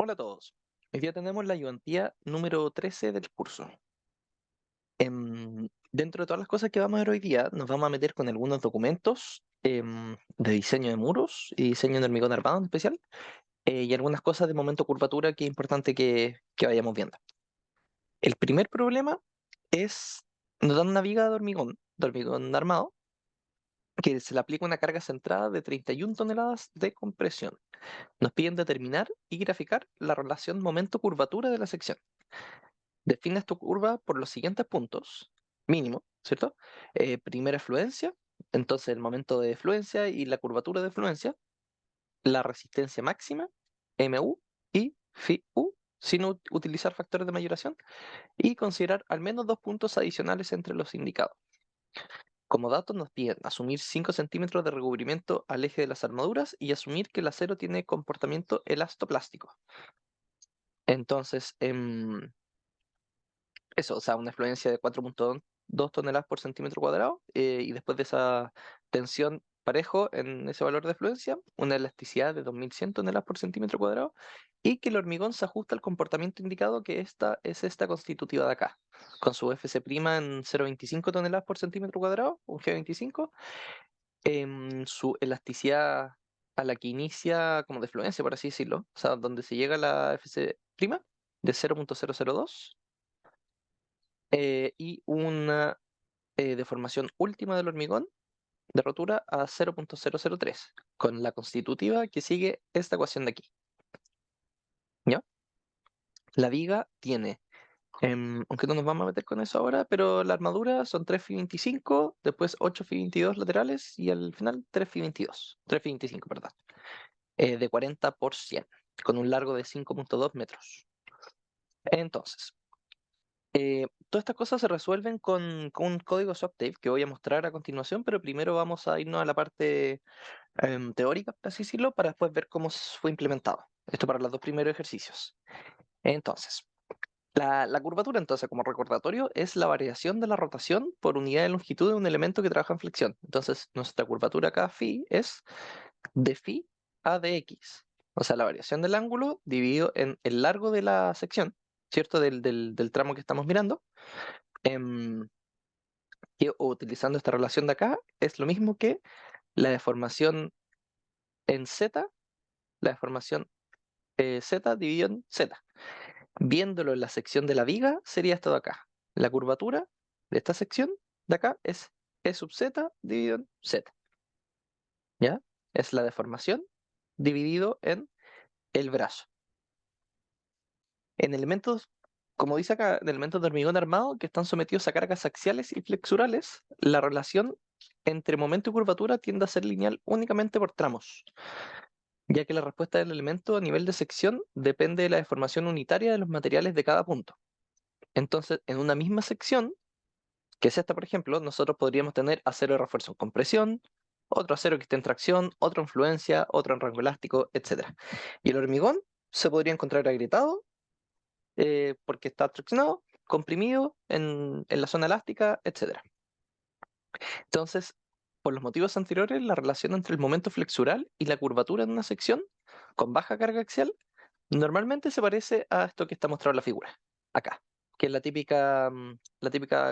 Hola a todos. Hoy día tenemos la ayudantía número 13 del curso. Dentro de todas las cosas que vamos a ver hoy día, nos vamos a meter con algunos documentos de diseño de muros y diseño de hormigón armado en especial, y algunas cosas de momento curvatura que es importante que vayamos viendo. El primer problema es, nos dan una viga de hormigón armado, que se le aplica una carga centrada de 31 toneladas de compresión. Nos piden determinar y graficar la relación momento-curvatura de la sección. Defines tu curva por los siguientes puntos, mínimo, ¿cierto? Primera fluencia, entonces el momento de fluencia y la curvatura de fluencia, la resistencia máxima, MU y FIU, sin utilizar factores de mayoración, y considerar al menos dos puntos adicionales entre los indicados. Como datos nos piden asumir 5 centímetros de recubrimiento al eje de las armaduras y asumir que el acero tiene comportamiento elastoplástico. Entonces, eso, o sea, una fluencia de 4,2 toneladas por centímetro cuadrado, y después de esa tensión parejo en ese valor de fluencia, una elasticidad de 2100 toneladas por centímetro cuadrado, y que el hormigón se ajusta al comportamiento indicado, que esta es esta constitutiva de acá, con su FC' en 0,25 toneladas por centímetro cuadrado, un G25, su elasticidad a la que inicia como de fluencia, por así decirlo, o sea, donde se llega a la FC' de 0,002, y una deformación última del hormigón de rotura a 0,003, con la constitutiva que sigue esta ecuación de aquí. ¿Ya? La viga tiene, aunque no nos vamos a meter con eso ahora, pero la armadura son 3 Fi 25, después 8 Fi 22 laterales y al final 3 Fi 22, 3 Fi 25, perdón, de 40 por 100, con un largo de 5,2 metros. Entonces, todas estas cosas se resuelven con un código Softape que voy a mostrar a continuación, pero primero vamos a irnos a la parte teórica, por así decirlo, para después ver cómo fue implementado. Esto para los dos primeros ejercicios. Entonces, la curvatura, entonces, como recordatorio, es la variación de la rotación por unidad de longitud de un elemento que trabaja en flexión. Entonces, nuestra curvatura acá, phi, es de phi a dx. O sea, la variación del ángulo dividido en el largo de la sección, ¿cierto? Del tramo que estamos mirando. em, que utilizando esta relación de acá, es lo mismo que la deformación en z, la deformación z dividido en z. Viéndolo en la sección de la viga, sería esto de acá. La curvatura de esta sección de acá es E sub z dividido en z. ¿Ya? Es la deformación dividido en el brazo. En elementos, como dice acá, en elementos de hormigón armado que están sometidos a cargas axiales y flexurales, la relación entre momento y curvatura tiende a ser lineal únicamente por tramos, ya que la respuesta del elemento a nivel de sección depende de la deformación unitaria de los materiales de cada punto. Entonces, en una misma sección, que es esta, por ejemplo, nosotros podríamos tener acero de refuerzo en compresión, otro acero que esté en tracción, otro en fluencia, otro en rango elástico, etc. Y el hormigón se podría encontrar agrietado, porque está traccionado, comprimido en la zona elástica, etc. Entonces, por los motivos anteriores, la relación entre el momento flexural y la curvatura en una sección con baja carga axial normalmente se parece a esto que está mostrado en la figura, acá, que es la típica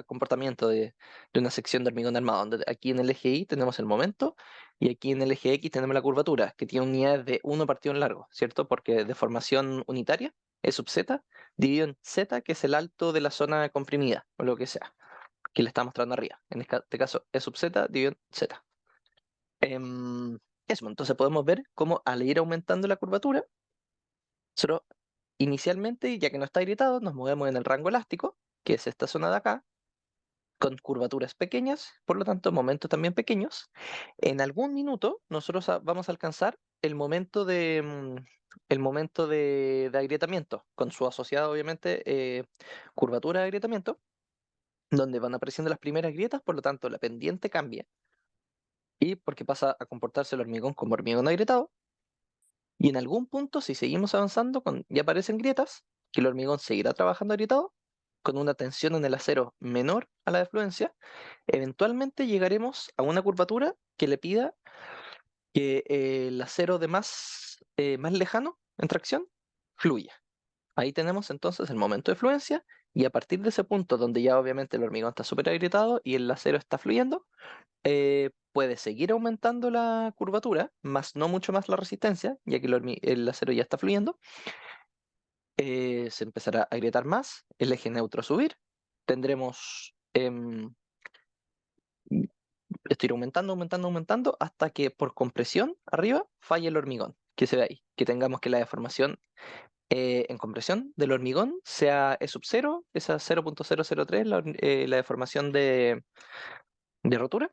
comportamiento de una sección de hormigón armado, donde aquí en el eje Y tenemos el momento y aquí en el eje X tenemos la curvatura, que tiene unidades de 1 partido en largo, ¿cierto? Porque deformación unitaria es sub z, dividido en z, que es el alto de la zona comprimida, o lo que sea, que le está mostrando arriba. En este caso es sub z, dividido en z. Eso, entonces podemos ver cómo al ir aumentando la curvatura, nosotros inicialmente, ya que no está agrietado, nos movemos en el rango elástico, que es esta zona de acá, con curvaturas pequeñas, por lo tanto momentos también pequeños. En algún minuto nosotros vamos a alcanzar el momento de agrietamiento, con su asociada obviamente curvatura de agrietamiento, donde van apareciendo las primeras grietas, por lo tanto la pendiente cambia, y porque pasa a comportarse el hormigón como hormigón agrietado. Y en algún punto, si seguimos avanzando, ya aparecen grietas, que el hormigón seguirá trabajando agrietado, con una tensión en el acero menor a la de fluencia. Eventualmente llegaremos a una curvatura que le pida que el acero de más lejano en tracción fluya. Ahí tenemos entonces el momento de fluencia y a partir de ese punto donde ya obviamente el hormigón está súper agrietado y el acero está fluyendo, puede seguir aumentando la curvatura, más no mucho más la resistencia, ya que el acero ya está fluyendo. Se empezará a agrietar más, el eje neutro a subir, tendremos esto irá aumentando, aumentando, aumentando, hasta que por compresión arriba falle el hormigón, que se ve ahí, que tengamos que la deformación en compresión del hormigón sea E sub 0, esa 0.003, la deformación de rotura,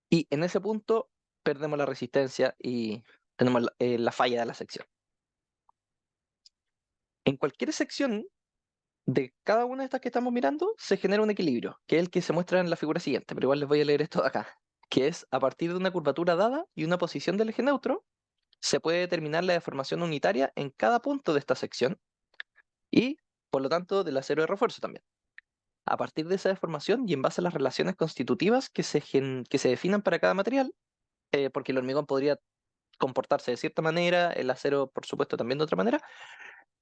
y en ese punto perdemos la resistencia y tenemos la falla de la sección. En cualquier sección de cada una de estas que estamos mirando se genera un equilibrio, que es el que se muestra en la figura siguiente, pero igual les voy a leer esto de acá, que es a partir de una curvatura dada y una posición del eje neutro, se puede determinar la deformación unitaria en cada punto de esta sección y, por lo tanto, del acero de refuerzo también. A partir de esa deformación y en base a las relaciones constitutivas que se definan para cada material, porque el hormigón podría comportarse de cierta manera, el acero, por supuesto, también de otra manera,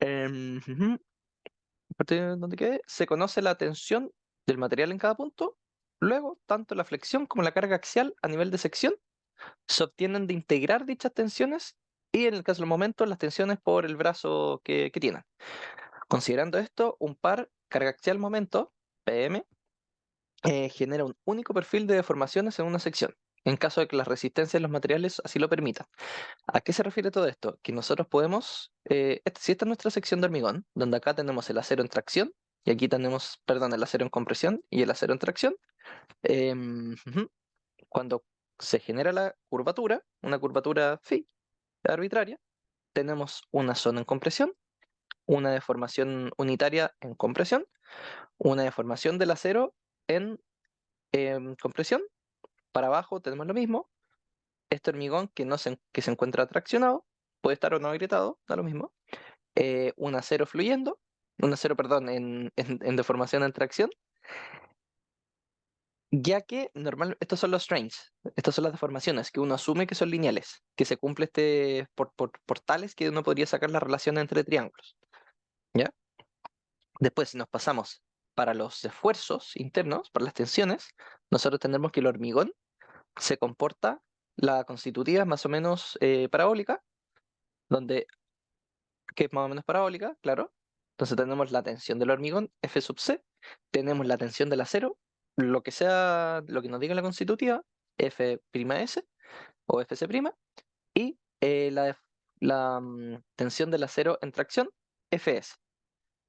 ujú, a partir de donde quede, se conoce la tensión del material en cada punto. Luego, tanto la flexión como la carga axial a nivel de sección se obtienen de integrar dichas tensiones y, en el caso del momento, las tensiones por el brazo que tienen. Considerando esto, un par carga axial momento, PM, genera un único perfil de deformaciones en una sección, en caso de que las resistencias de los materiales así lo permitan. ¿A qué se refiere todo esto? Que nosotros podemos, si esta es nuestra sección de hormigón, donde acá tenemos el acero en tracción, y aquí tenemos, perdón, el acero en compresión y el acero en tracción, ujú, cuando se genera la curvatura, una curvatura phi arbitraria, tenemos una zona en compresión, una deformación unitaria en compresión, una deformación del acero en compresión. Para abajo tenemos lo mismo. Este hormigón que se encuentra traccionado, puede estar o no agrietado, da lo mismo. Un acero fluyendo, un acero, perdón, en deformación en tracción, ya que estos son los strains, estas son las deformaciones que uno asume que son lineales, que se cumple por tales que uno podría sacar la relación entre triángulos. ¿Ya? Después, si nos pasamos para los esfuerzos internos, para las tensiones, nosotros tendremos que el hormigón se comporta, la constitutiva es más o menos parabólica, donde, que es más o menos parabólica, claro. Entonces tenemos la tensión del hormigón, F sub C, tenemos la tensión del acero, lo que sea, lo que nos diga la constitutiva, F'S o FC', y la tensión del acero en tracción, Fs.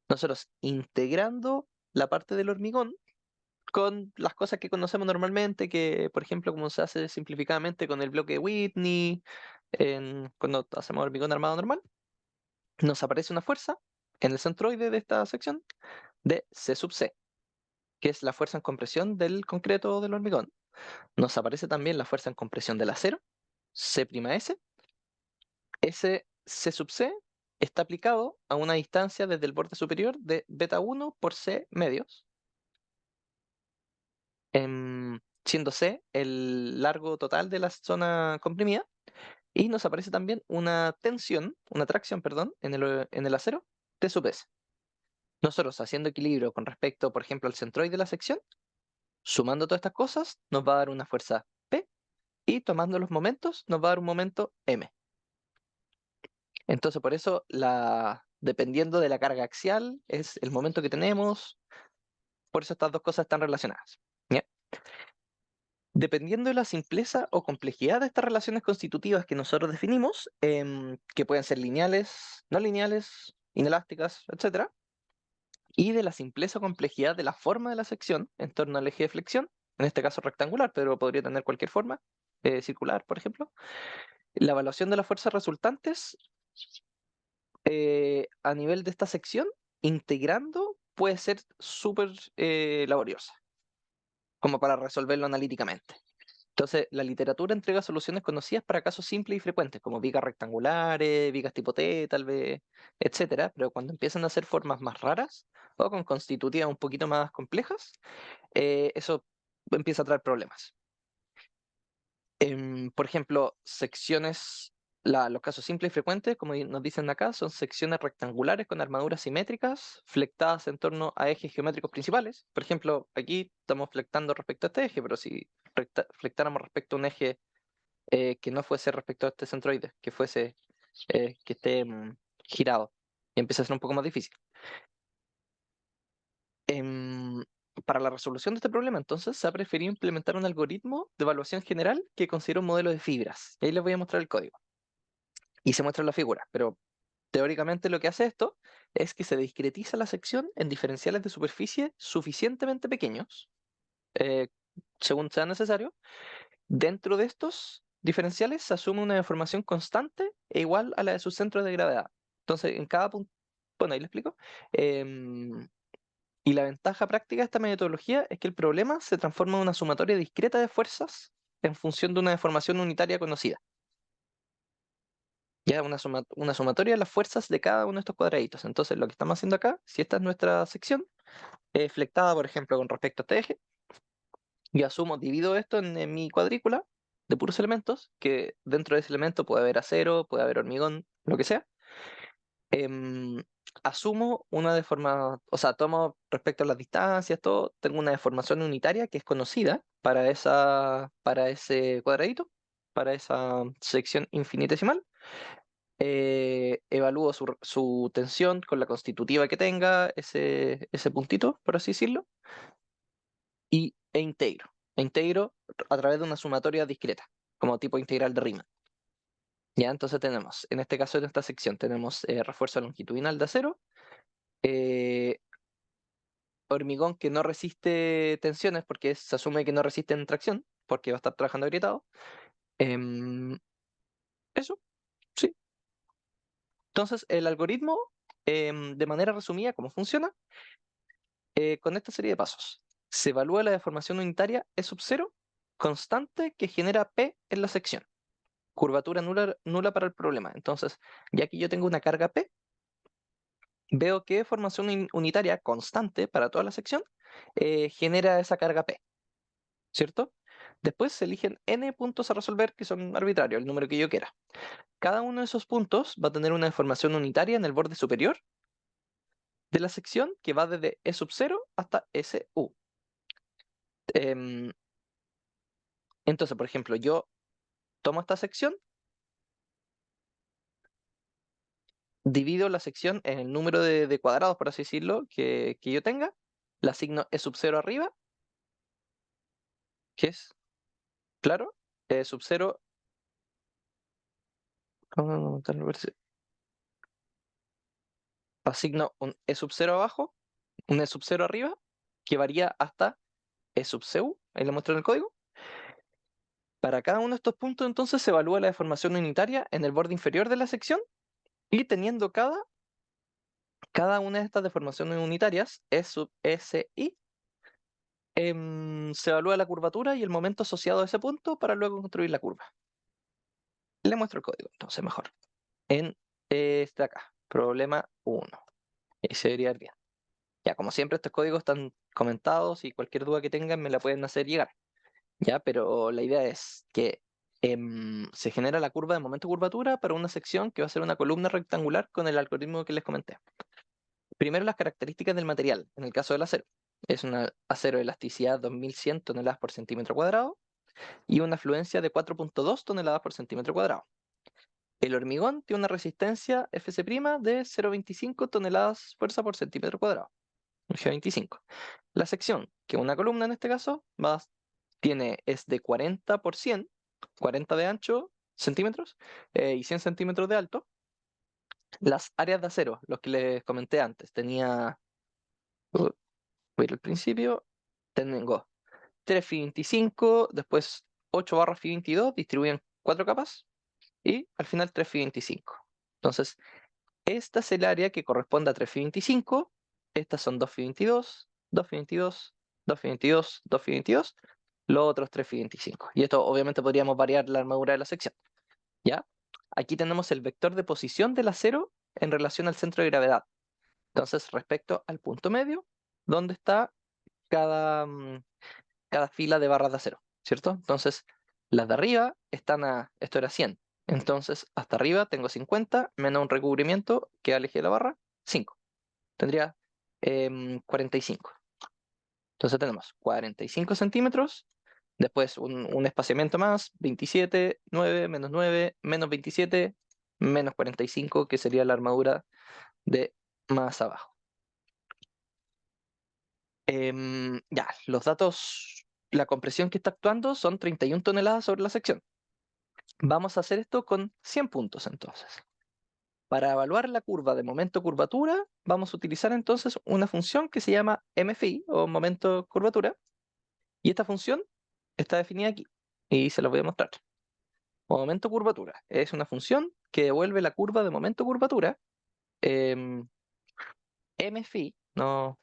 Nosotros integrando la parte del hormigón con las cosas que conocemos normalmente, que por ejemplo como se hace simplificadamente con el bloque de Whitney, cuando hacemos hormigón armado normal, nos aparece una fuerza en el centroide de esta sección de C sub C, que es la fuerza en compresión del concreto del hormigón. Nos aparece también la fuerza en compresión del acero, C'S. Ese C sub C está aplicado a una distancia desde el borde superior de beta 1 por C medios, siendo C el largo total de la zona comprimida, y nos aparece también una tracción, perdón, en el acero, T sub S. Nosotros haciendo equilibrio con respecto, por ejemplo, al centroide de la sección, sumando todas estas cosas, nos va a dar una fuerza P y tomando los momentos, nos va a dar un momento M. Entonces, por eso, dependiendo de la carga axial, es el momento que tenemos, por eso estas dos cosas están relacionadas. ¿Ya? Dependiendo de la simpleza o complejidad de estas relaciones constitutivas que nosotros definimos, que pueden ser lineales, no lineales, inelásticas, etcétera, y de la simpleza o complejidad de la forma de la sección en torno al eje de flexión, en este caso rectangular, pero podría tener cualquier forma, circular, por ejemplo. La evaluación de las fuerzas resultantes a nivel de esta sección, integrando, puede ser súper laboriosa, como para resolverlo analíticamente. Entonces, la literatura entrega soluciones conocidas para casos simples y frecuentes, como vigas rectangulares, vigas tipo T, tal vez, etcétera. Pero cuando empiezan a ser formas más raras o con constitutivas un poquito más complejas, eso empieza a traer problemas. Por ejemplo, secciones los casos simples y frecuentes, como nos dicen acá, son secciones rectangulares con armaduras simétricas flectadas en torno a ejes geométricos principales. Por ejemplo, aquí estamos flectando respecto a este eje, pero si flectáramos respecto a un eje que no fuese respecto a este centroide, que fuese que esté girado, y empieza a ser un poco más difícil. Em, para la resolución de este problema, entonces, se ha preferido implementar un algoritmo de evaluación general que considera un modelo de fibras. Y ahí les voy a mostrar el código. Y se muestra en la figura, pero teóricamente lo que hace esto es que se discretiza la sección en diferenciales de superficie suficientemente pequeños, eh, según sea necesario. Dentro de estos diferenciales se asume una deformación constante e igual a la de sus centros de gravedad. Entonces, en cada punto, bueno, ahí le explico. Em, y la ventaja práctica de esta metodología es que el problema se transforma en una sumatoria discreta de fuerzas en función de una deformación unitaria conocida. Ya una sumatoria de las fuerzas de cada uno de estos cuadraditos. Entonces, lo que estamos haciendo acá, si esta es nuestra sección, flectada, por ejemplo, con respecto a este eje, yo asumo, divido esto en mi cuadrícula de puros elementos, que dentro de ese elemento puede haber acero, puede haber hormigón, lo que sea. em, Asumo una deformación, o sea, tomo respecto a las distancias, todo, tengo una deformación unitaria que es conocida para ese cuadradito, para esa sección infinitesimal. Evalúo su tensión con la constitutiva que tenga ese puntito, por así decirlo, e integro. E integro a través de una sumatoria discreta, como tipo integral de Riemann. Ya, entonces tenemos, en este caso, en esta sección, tenemos refuerzo longitudinal de acero, eh, hormigón que no resiste tensiones porque se asume que no resiste en tracción, porque va a estar trabajando agrietado. Em, Eso, sí. Entonces, el algoritmo, de manera resumida, ¿cómo funciona? Con esta serie de pasos. Se evalúa la deformación unitaria E sub 0 constante que genera P en la sección. Curvatura nula para el problema. Entonces, ya que yo tengo una carga P, veo que deformación unitaria constante para toda la sección genera esa carga P, ¿cierto? Después se eligen n puntos a resolver que son arbitrarios, el número que yo quiera. Cada uno de esos puntos va a tener una deformación unitaria en el borde superior de la sección que va desde E sub 0 hasta SU. Em, entonces, por ejemplo, yo tomo esta sección, divido la sección en el número de cuadrados, por así decirlo, que yo tenga, la asigno E sub 0 arriba, que es, claro, E sub 0, asigno un E sub 0 abajo, un E sub 0 arriba, que varía hasta E sub CU, ahí le muestro en el código. Para cada uno de estos puntos, entonces, se evalúa la deformación unitaria en el borde inferior de la sección y teniendo cada una de estas deformaciones unitarias, E sub SI, se evalúa la curvatura y el momento asociado a ese punto para luego construir la curva. Le muestro el código, entonces, mejor. En este acá, problema 1. Y se debería ver bien. Ya, como siempre, estos códigos están comentados y cualquier duda que tengan me la pueden hacer llegar. Ya, pero la idea es que se genera la curva de momento curvatura para una sección que va a ser una columna rectangular con el algoritmo que les comenté. Primero, las características del material. En el caso del acero, es un acero de elasticidad 2100 toneladas por centímetro cuadrado y una fluencia de 4.2 toneladas por centímetro cuadrado. El hormigón tiene una resistencia Fc' de 0.25 toneladas fuerza por centímetro cuadrado, un G25. La sección, que es una columna en este caso, es de 40 por 100, 40 de ancho centímetros y 100 centímetros de alto. Las áreas de acero, los que les comenté antes, voy a ir al principio, tengo 3 Fi 25, después 8 barras Fi 22, distribuyen 4 capas y al final 3 Fi 25. Entonces, esta es el área que corresponde a 3 Fi 25, estas son 2 Fi 22, 2 Fi 22, 2 Fi 22, 2 Fi 22, los otros 3 Fi 25. Y esto obviamente podríamos variar la armadura de la sección. ¿Ya? Aquí tenemos el vector de posición del acero en relación al centro de gravedad. Entonces, respecto al punto medio, ¿dónde está cada fila de barras de acero? ¿Cierto? Entonces, las de arriba están esto era 100. Entonces, hasta arriba tengo 50 menos un recubrimiento que aleje de la barra, 5. Tendría 45. Entonces tenemos 45 centímetros, después un espaciamiento más, 27, 9, menos 27, menos 45, que sería la armadura de más abajo. Ya, los datos, la compresión que está actuando son 31 toneladas sobre la sección. Vamos a hacer esto con 100 puntos entonces. Para evaluar la curva de momento-curvatura, vamos a utilizar entonces una función que se llama MFI o momento-curvatura. Y esta función está definida aquí. Y se la voy a mostrar. Momento-curvatura es una función que devuelve la curva de momento-curvatura. MFI, no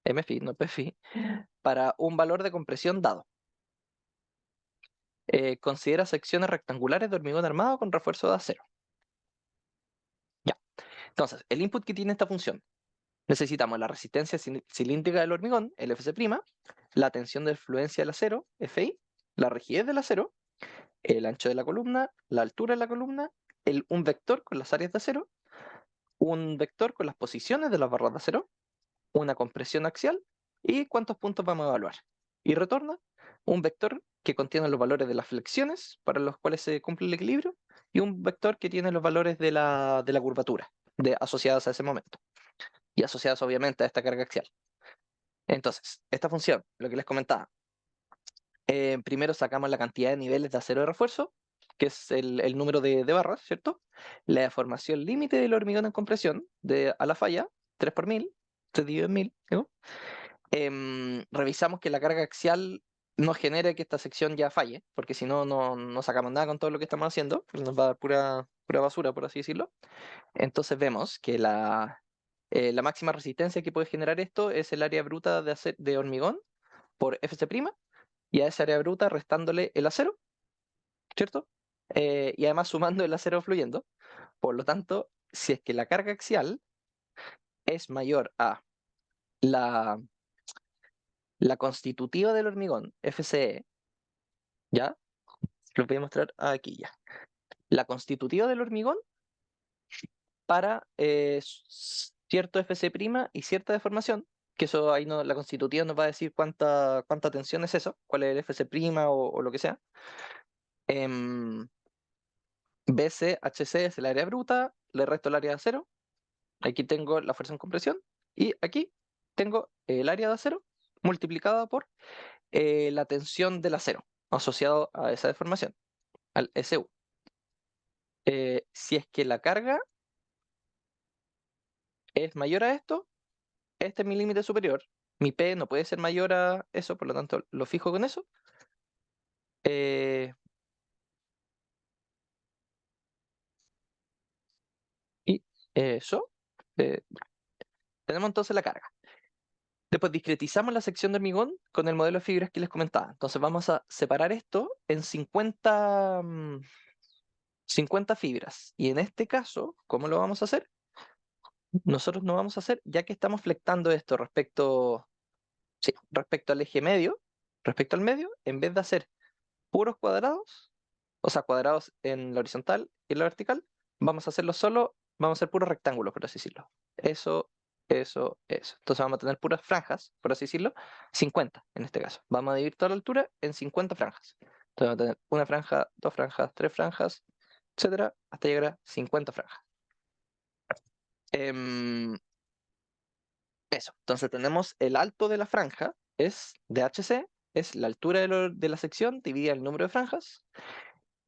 MFI, no PFI, para un valor de compresión dado. Considera secciones rectangulares de hormigón armado con refuerzo de acero. Ya. Entonces, el input que tiene esta función. Necesitamos la resistencia cilíndrica del hormigón, el Fc', la tensión de fluencia del acero, Fi, la rigidez del acero, el ancho de la columna, la altura de la columna, un vector con las áreas de acero, un vector con las posiciones de las barras de acero, una compresión axial y cuántos puntos vamos a evaluar. Y retorna un vector que contiene los valores de las flexiones para los cuales se cumple el equilibrio y un vector que tiene los valores de la curvatura asociadas a ese momento y asociadas obviamente a esta carga axial. Entonces, esta función, lo que les comentaba, primero sacamos la cantidad de niveles de acero de refuerzo, que es el número de barras, ¿cierto? La deformación límite del hormigón en compresión a la falla, 3 por 1000, 3 dividido en 1000, ¿no? Revisamos que la carga axial no genere que esta sección ya falle, porque si no, no sacamos nada con todo lo que estamos haciendo, pues nos va a dar pura basura, por así decirlo. Entonces vemos que la máxima resistencia que puede generar esto es el área bruta de hormigón por Fc', y a esa área bruta restándole el acero, ¿cierto? Y además sumando el acero fluyendo. Por lo tanto, si es que la carga axial es mayor a la, la constitutiva del hormigón, FCE, ¿ya? Lo voy a mostrar aquí ya. La constitutiva del hormigón para cierto Fc' y cierta deformación, que eso ahí no, la constitutiva nos va a decir cuánta tensión es eso, cuál es el Fc' o lo que sea. BC, HC es el área bruta, le resto el área de acero. Aquí tengo la fuerza en compresión. Y aquí tengo el área de acero multiplicada por la tensión del acero asociado a esa deformación, al SU. Si es que la carga es mayor a esto, este es mi límite superior. Mi P no puede ser mayor a eso, por lo tanto lo fijo con eso. Y eso. eh, Tenemos entonces la carga. Después discretizamos la sección de hormigón con el modelo de fibras que les comentaba. Entonces vamos a separar esto en 50 fibras. Y en este caso, ¿cómo lo vamos a hacer? Nosotros no vamos a hacer, ya que estamos flectando esto respecto al eje medio, respecto al medio, en vez de hacer puros cuadrados, o sea, cuadrados en la horizontal y en la vertical, vamos a hacer puros rectángulos, por así decirlo. Eso. Entonces vamos a tener puras franjas, por así decirlo, 50 en este caso. Vamos a dividir toda la altura en 50 franjas. Entonces vamos a tener una franja, dos franjas, tres franjas, etcétera, hasta llegar a 50 franjas. Em, Eso, entonces tenemos el alto de la franja, es de HC, es la altura de la sección dividida el número de franjas.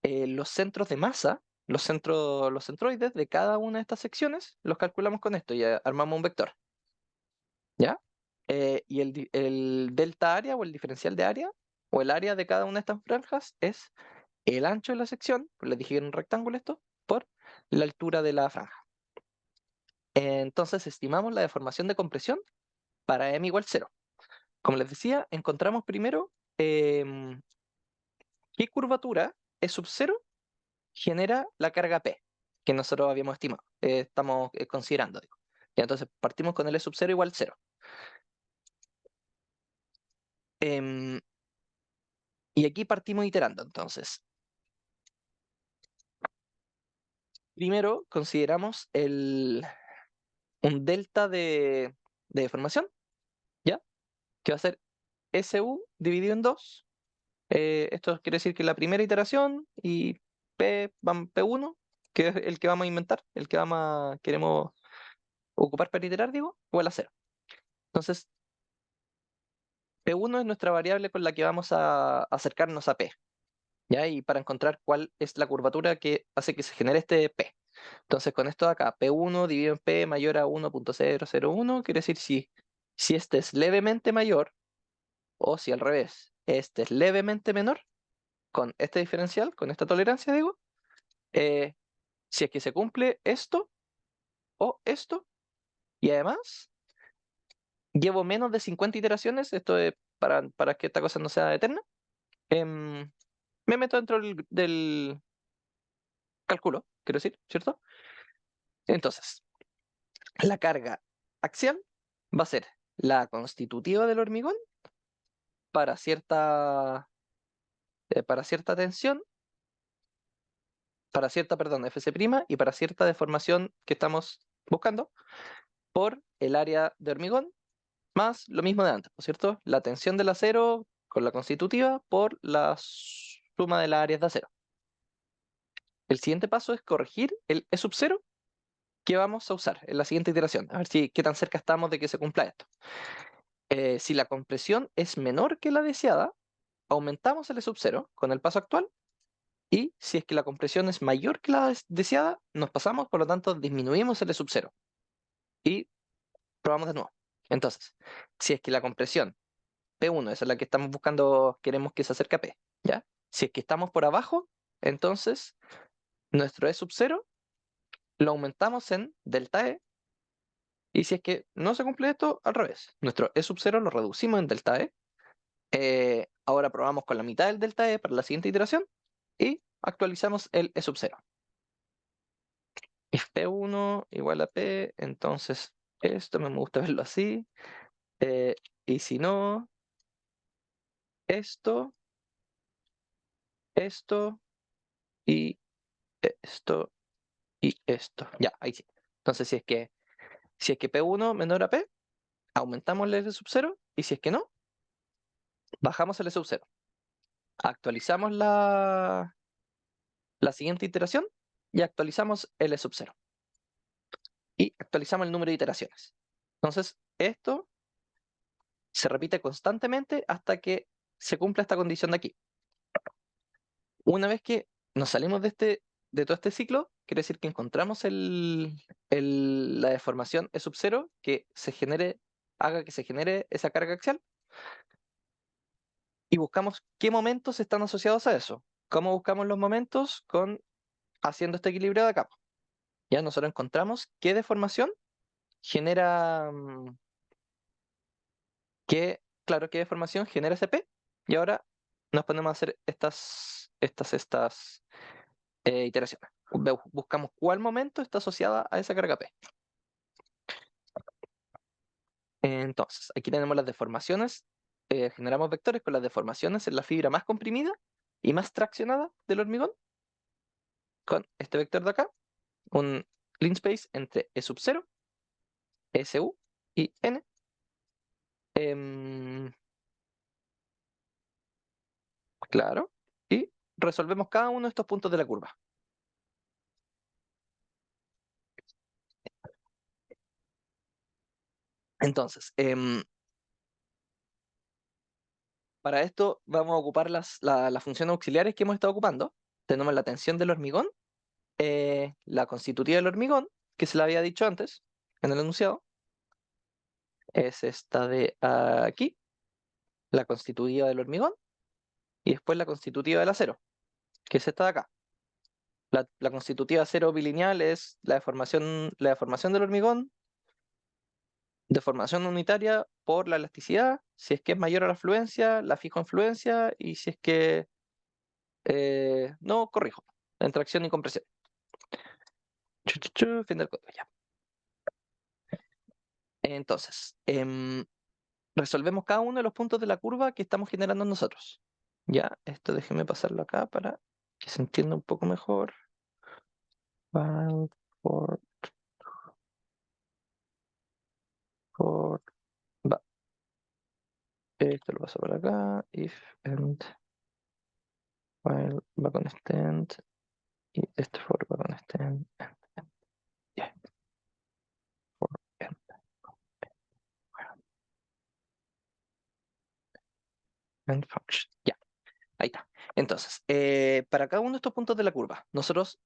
Los centros de masa, los centroides de cada una de estas secciones, los calculamos con esto y armamos un vector. ¿Ya? Y el delta área o el diferencial de área o el área de cada una de estas franjas es el ancho de la sección, pues les dije que era un rectángulo esto, por la altura de la franja. Entonces estimamos la deformación de compresión para m igual 0. Como les decía, encontramos primero qué curvatura E sub 0 genera la carga P, que nosotros habíamos estimado, estamos considerando. Digo. Ya, entonces partimos con el E sub 0 igual 0. Y aquí partimos iterando, entonces. Primero consideramos un delta de deformación, ¿ya? Que va a ser SU dividido en 2. Esto quiere decir que la primera iteración y P1, que es el que vamos a inventar, el que queremos ocupar para iterar, digo, igual a 0. Entonces, P1 es nuestra variable con la que vamos a acercarnos a P, ¿ya? Y para encontrar cuál es la curvatura que hace que se genere este P. Entonces, con esto de acá, P1 dividido en P mayor a 1.001, quiere decir si este es levemente mayor o si al revés, este es levemente menor, con este diferencial, con esta tolerancia, digo, eh, si es que se cumple esto o esto, y además llevo menos de 50 iteraciones, esto es para que esta cosa no sea eterna, em, me meto dentro del cálculo, quiero decir, ¿cierto? Entonces, la carga axial va a ser la constitutiva del hormigón para cierta tensión, para cierta, perdón, Fc' y para cierta deformación que estamos buscando por el área de hormigón más lo mismo de antes, ¿no es cierto? La tensión del acero con la constitutiva por la suma de las áreas de acero. El siguiente paso es corregir el E sub 0 que vamos a usar en la siguiente iteración. A ver qué tan cerca estamos de que se cumpla esto. Si la compresión es menor que la deseada, aumentamos el E sub 0 con el paso actual. Y si es que la compresión es mayor que la deseada, nos pasamos, por lo tanto disminuimos el E sub 0. Y probamos de nuevo. Entonces, si es que la compresión P1, esa es la que estamos buscando, queremos que se acerque a P, ¿ya? Si es que estamos por abajo, entonces nuestro E sub 0 lo aumentamos en delta E, y si es que no se cumple esto, al revés. Nuestro E sub 0 lo reducimos en delta E. Ahora probamos con la mitad del delta E para la siguiente iteración y actualizamos el E sub 0. If P1 igual a P, entonces esto me gusta verlo así. Y si no, esto, esto y esto y esto. Ya, ahí sí. Entonces, si es que P1 menor a P, aumentamos el L sub 0, y si es que no, bajamos el L sub 0. Actualizamos la siguiente iteración y actualizamos el L sub 0. Y actualizamos el número de iteraciones. Entonces, esto se repite constantemente hasta que se cumpla esta condición de aquí. Una vez que nos salimos de todo este ciclo, quiere decir que encontramos la deformación E sub 0 que haga que se genere esa carga axial, y buscamos qué momentos están asociados a eso. ¿Cómo buscamos los momentos? Haciendo este equilibrio de acá. Ya nosotros encontramos qué deformación genera, claro, qué deformación genera ese P, y ahora nos ponemos a hacer estas iteraciones. Buscamos cuál momento está asociada a esa carga P. Entonces, aquí tenemos las deformaciones. Generamos vectores con las deformaciones en la fibra más comprimida y más traccionada del hormigón, con este vector de acá, un link space entre E sub 0, SU y N. Claro. Y resolvemos cada uno de estos puntos de la curva. Entonces, para esto vamos a ocupar las funciones auxiliares que hemos estado ocupando. Tenemos la tensión del hormigón, la constitutiva del hormigón, que se la había dicho antes en el enunciado, es esta de aquí, la constitutiva del hormigón, y después la constitutiva del acero, que es esta de acá. La constitutiva acero bilineal es la deformación del hormigón, deformación unitaria por la elasticidad. Si es que es mayor a la fluencia, la fijo en fluencia, y si es que no, corrijo, en tracción y compresión. Fin del código, ya. Entonces, resolvemos cada uno de los puntos de la curva que estamos generando nosotros. Ya, esto déjenme pasarlo acá para que se entienda un poco mejor. File for, va. Esto lo paso por acá. If and while va con extend. Y este for va con extend. Yeah, for end. End function. Ya, ahí está. Entonces, para cada uno de estos puntos de la curva, nosotros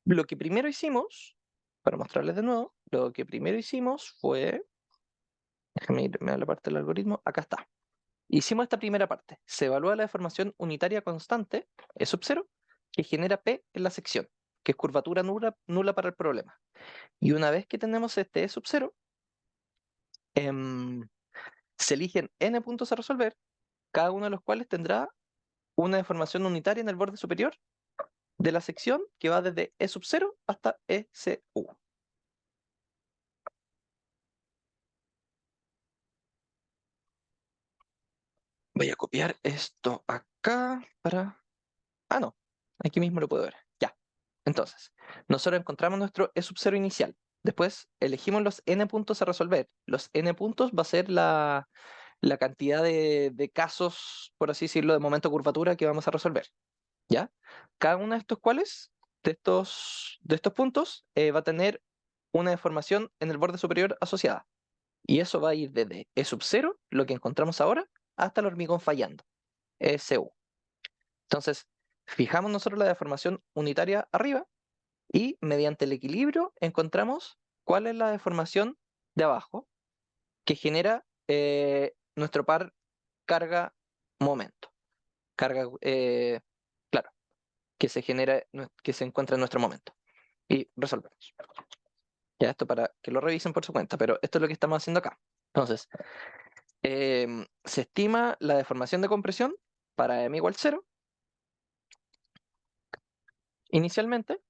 lo que primero hicimos, para mostrarles de nuevo, lo que primero hicimos fue, déjame irme a la parte del algoritmo, acá está. Hicimos esta primera parte. Se evalúa la deformación unitaria constante, E sub 0, que genera P en la sección, que es curvatura nula para el problema. Y una vez que tenemos este E sub 0, se eligen n puntos a resolver, cada uno de los cuales tendrá una deformación unitaria en el borde superior de la sección que va desde E sub 0 hasta ECU. Voy a copiar esto acá para... Ah, no. Aquí mismo lo puedo ver. Ya. Entonces, nosotros encontramos nuestro E sub 0 inicial. Después elegimos los n puntos a resolver. Los n puntos va a ser la cantidad de casos, por así decirlo, de momento curvatura que vamos a resolver. ¿Ya? Cada uno de estos cuales, de estos puntos, va a tener una deformación en el borde superior asociada. Y eso va a ir desde E sub 0, lo que encontramos ahora, hasta el hormigón fallando, ESU. Entonces, fijamos nosotros la deformación unitaria arriba y mediante el equilibrio encontramos cuál es la deformación de abajo que genera nuestro par carga-momento. Carga, claro, que se genera, que se encuentra en nuestro momento. Y resolvemos. Ya esto para que lo revisen por su cuenta, pero esto es lo que estamos haciendo acá. Entonces, se estima la deformación de compresión para m igual 0 inicialmente.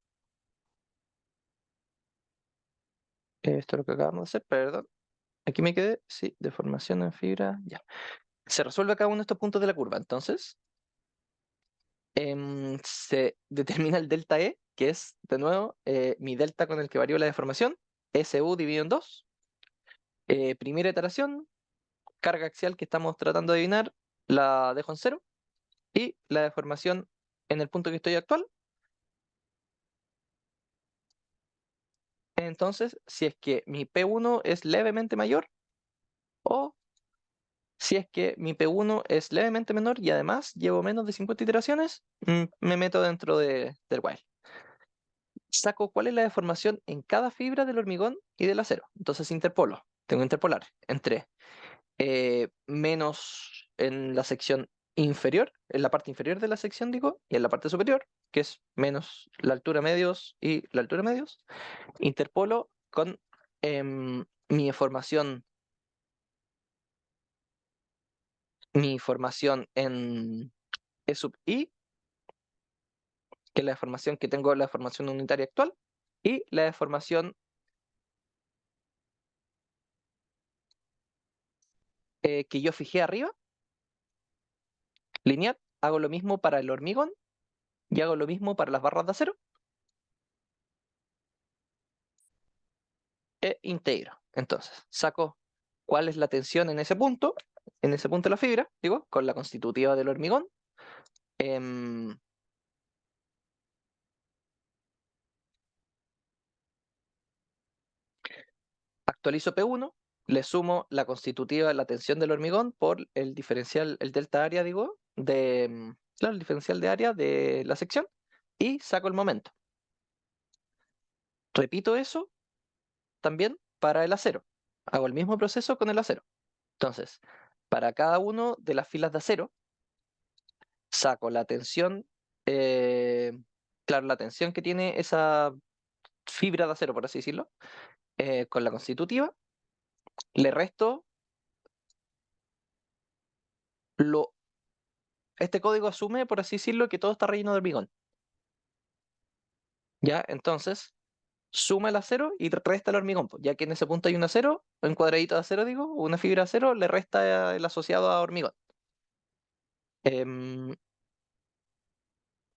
Esto es lo que acabamos de hacer, perdón. Aquí me quedé, sí, deformación en fibra, ya. Se resuelve cada uno de estos puntos de la curva. Entonces, se determina el delta E, que es, de nuevo, mi delta con el que varío la deformación, SU dividido en 2. Primera iteración, carga axial que estamos tratando de adivinar, la dejo en 0. Y la deformación en el punto que estoy actual. Entonces, si es que mi P1 es levemente mayor o si es que mi P1 es levemente menor y además llevo menos de 50 iteraciones, me meto dentro del while. Saco cuál es la deformación en cada fibra del hormigón y del acero. Entonces interpolo. Tengo que interpolar entre menos en la sección inferior, en la parte inferior de la sección, digo, y en la parte superior, que es menos la altura medios y la altura medios. Interpolo con mi formación en E sub I, que es la deformación que tengo, la deformación unitaria actual, y la deformación que yo fijé arriba, lineal. Hago lo mismo para el hormigón y hago lo mismo para las barras de acero e integro. Entonces, saco cuál es la tensión en ese punto de la fibra, digo, con la constitutiva del hormigón. em, Actualizo P1, le sumo la constitutiva de la tensión del hormigón por el diferencial, el delta área, digo, claro, el diferencial de área de la sección y saco el momento. Repito eso también para el acero. Hago el mismo proceso con el acero. Entonces, para cada uno de las filas de acero, saco la tensión, claro, la tensión que tiene esa fibra de acero, por así decirlo, con la constitutiva, le resto lo... Este código asume, por así decirlo, que todo está relleno de hormigón. ¿Ya? Entonces, suma el acero y resta el hormigón, pues, ya que en ese punto hay un acero, un cuadradito de acero, digo, una fibra de acero, le resta el asociado a hormigón. Em,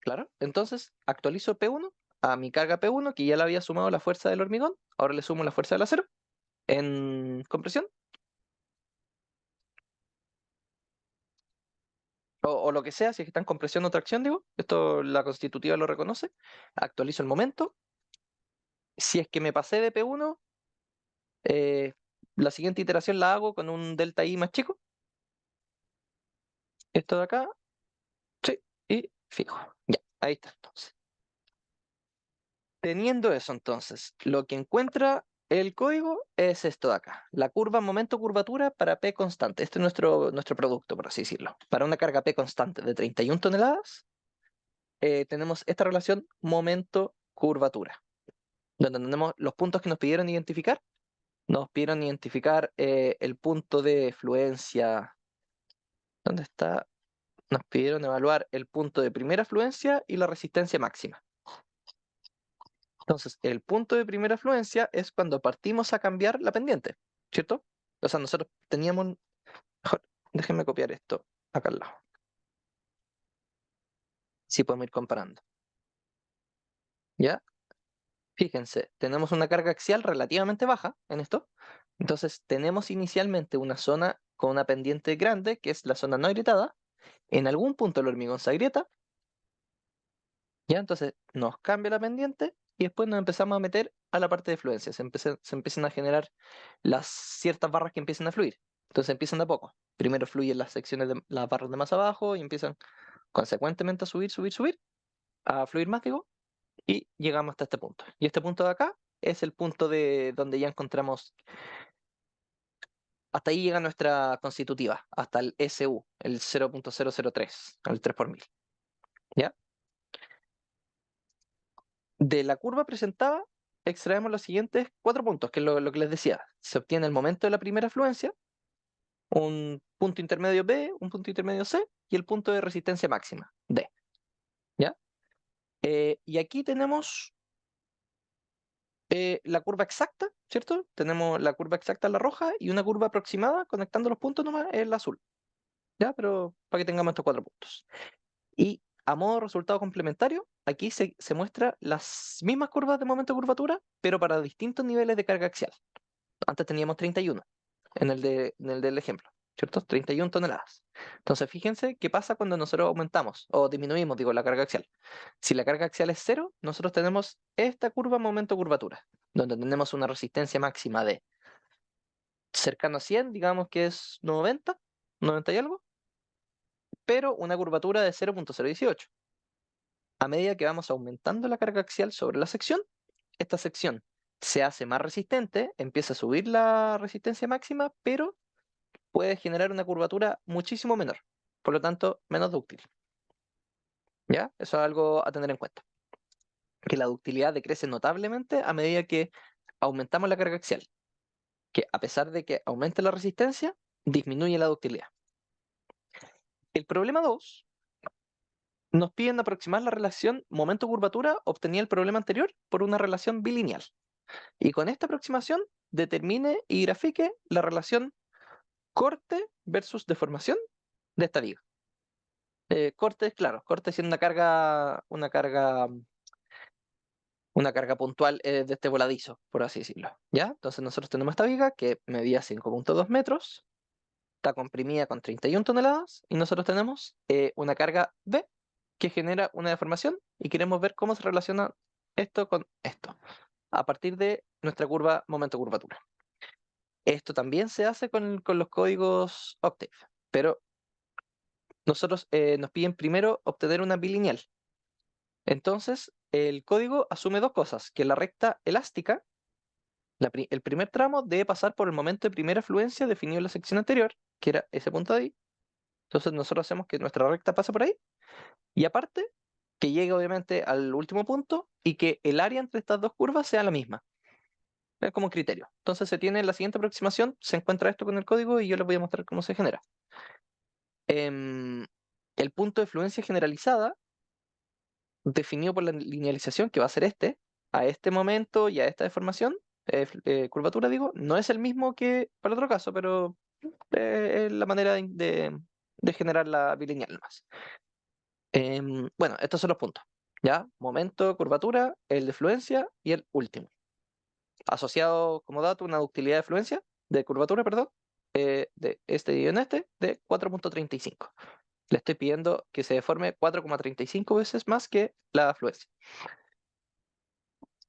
Claro. Entonces actualizo P1 a mi carga P1, que ya le había sumado la fuerza del hormigón. Ahora le sumo la fuerza del acero en compresión. O lo que sea, si es que está en compresión o tracción, digo. Esto la constitutiva lo reconoce. Actualizo el momento. Si es que me pasé de P1, eh, la siguiente iteración la hago con un delta I más chico. Esto de acá, sí, y fijo. Ya, ahí está entonces. Teniendo eso entonces, lo que encuentra el código es esto de acá. La curva momento-curvatura para P constante. Este es nuestro producto, por así decirlo. Para una carga P constante de 31 toneladas, tenemos esta relación momento-curvatura, donde tenemos los puntos que nos pidieron identificar. Nos pidieron identificar el punto de fluencia. ¿Dónde está? Nos pidieron evaluar el punto de primera fluencia y la resistencia máxima. Entonces, el punto de primera fluencia es cuando partimos a cambiar la pendiente, ¿cierto? O sea, nosotros teníamos... Mejor, déjenme copiar esto acá al lado. Sí podemos ir comparando. ¿Ya? Fíjense, tenemos una carga axial relativamente baja en esto. Entonces, tenemos inicialmente una zona con una pendiente grande, que es la zona no agrietada. En algún punto el hormigón se agrieta. ¿Ya? Entonces, nos cambia la pendiente y después nos empezamos a meter a la parte de fluencia. Se empiezan a generar las ciertas barras que empiezan a fluir. Entonces empiezan de a poco. Primero fluyen las secciones de las barras de más abajo y empiezan consecuentemente a subir, subir, subir, a fluir más, digo, y llegamos hasta este punto. Y este punto de acá es el punto de donde ya encontramos, hasta ahí llega nuestra constitutiva, hasta el SU, el 0.003, el 3 por mil. ¿Ya? De la curva presentada, extraemos los siguientes 4 puntos, que es lo que les decía. Se obtiene el momento de la primera fluencia, un punto intermedio B, un punto intermedio C y el punto de resistencia máxima, D. ¿Ya? Y aquí tenemos la curva exacta, ¿cierto? Tenemos la curva exacta en la roja y una curva aproximada conectando los puntos nomás en la azul. ¿Ya? Pero para que tengamos estos 4 puntos. Y a modo de resultado complementario, aquí se muestra las mismas curvas de momento de curvatura, pero para distintos niveles de carga axial. Antes teníamos 31 en el del ejemplo, ¿cierto? 31 toneladas. Entonces, fíjense qué pasa cuando nosotros aumentamos o disminuimos, digo, la carga axial. Si la carga axial es cero, nosotros tenemos esta curva momento-curvatura, donde tenemos una resistencia máxima de cercano a 100, digamos que es 90, 90 y algo, pero una curvatura de 0.018. A medida que vamos aumentando la carga axial sobre la sección, esta sección se hace más resistente, empieza a subir la resistencia máxima, pero puede generar una curvatura muchísimo menor, por lo tanto, menos dúctil. ¿Ya? Eso es algo a tener en cuenta. Que la ductilidad decrece notablemente a medida que aumentamos la carga axial, que a pesar de que aumente la resistencia, disminuye la ductilidad. El problema 2 nos piden aproximar la relación momento-curvatura obtenida el problema anterior por una relación bilineal. Y con esta aproximación determine y grafique la relación corte versus deformación de esta viga. Corte, claro, corte siendo una carga puntual de este voladizo, por así decirlo. ¿Ya? Entonces nosotros tenemos esta viga que medía 5.2 metros, está comprimida con 31 toneladas y nosotros tenemos una carga B que genera una deformación y queremos ver cómo se relaciona esto con esto a partir de nuestra curva momento-curvatura. Esto también se hace con los códigos Octave, pero nosotros nos piden primero obtener una bilineal. Entonces, el código asume dos cosas, que la recta elástica, el primer tramo, debe pasar por el momento de primera fluencia definido en la sección anterior, que era ese punto de ahí. Entonces nosotros hacemos que nuestra recta pase por ahí, y aparte, que llegue obviamente al último punto y que el área entre estas dos curvas sea la misma. Es como criterio. Entonces se tiene la siguiente aproximación, se encuentra esto con el código y yo les voy a mostrar cómo se genera. Em, el punto de fluencia generalizada, definido por la linealización, que va a ser este, a este momento y a esta deformación, curvatura digo, no es el mismo que para el otro caso, pero es la manera de generar la bilineal más. Bueno, estos son los puntos. ¿Ya? Momento, curvatura, el de fluencia y el último. Asociado como dato una ductilidad de fluencia, de curvatura, perdón, de este dividido en este, de 4,35. Le estoy pidiendo que se deforme 4,35 veces más que la fluencia.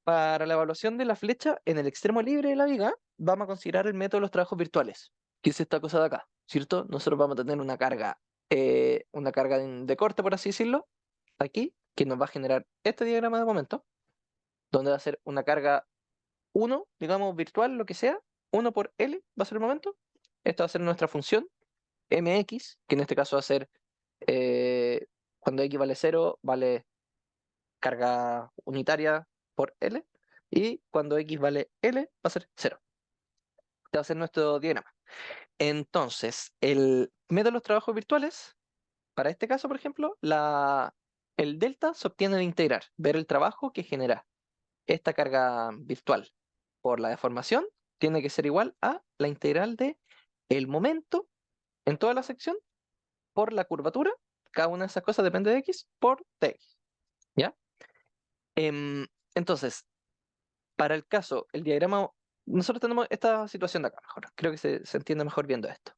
Para la evaluación de la flecha en el extremo libre de la viga, vamos a considerar el método de los trabajos virtuales, que es esta cosa de acá, ¿cierto? Nosotros vamos a tener una carga de corte, por así decirlo, aquí, que nos va a generar este diagrama de momento, donde va a ser una carga 1, digamos, virtual, lo que sea, 1 por L va a ser el momento. Esta va a ser nuestra función mx, que en este caso va a ser, eh, cuando x vale 0, vale carga unitaria por L, y cuando x vale L, va a ser 0. Este va a ser nuestro diagrama. Entonces, el método de los trabajos virtuales, para este caso, por ejemplo, el delta se obtiene de integrar, ver el trabajo que genera esta carga virtual por la deformación, tiene que ser igual a la integral de el momento en toda la sección por la curvatura, cada una de esas cosas depende de x, por dx. ¿Ya? Entonces, para el caso, el diagrama, nosotros tenemos esta situación de acá mejor. Creo que se entiende mejor viendo esto.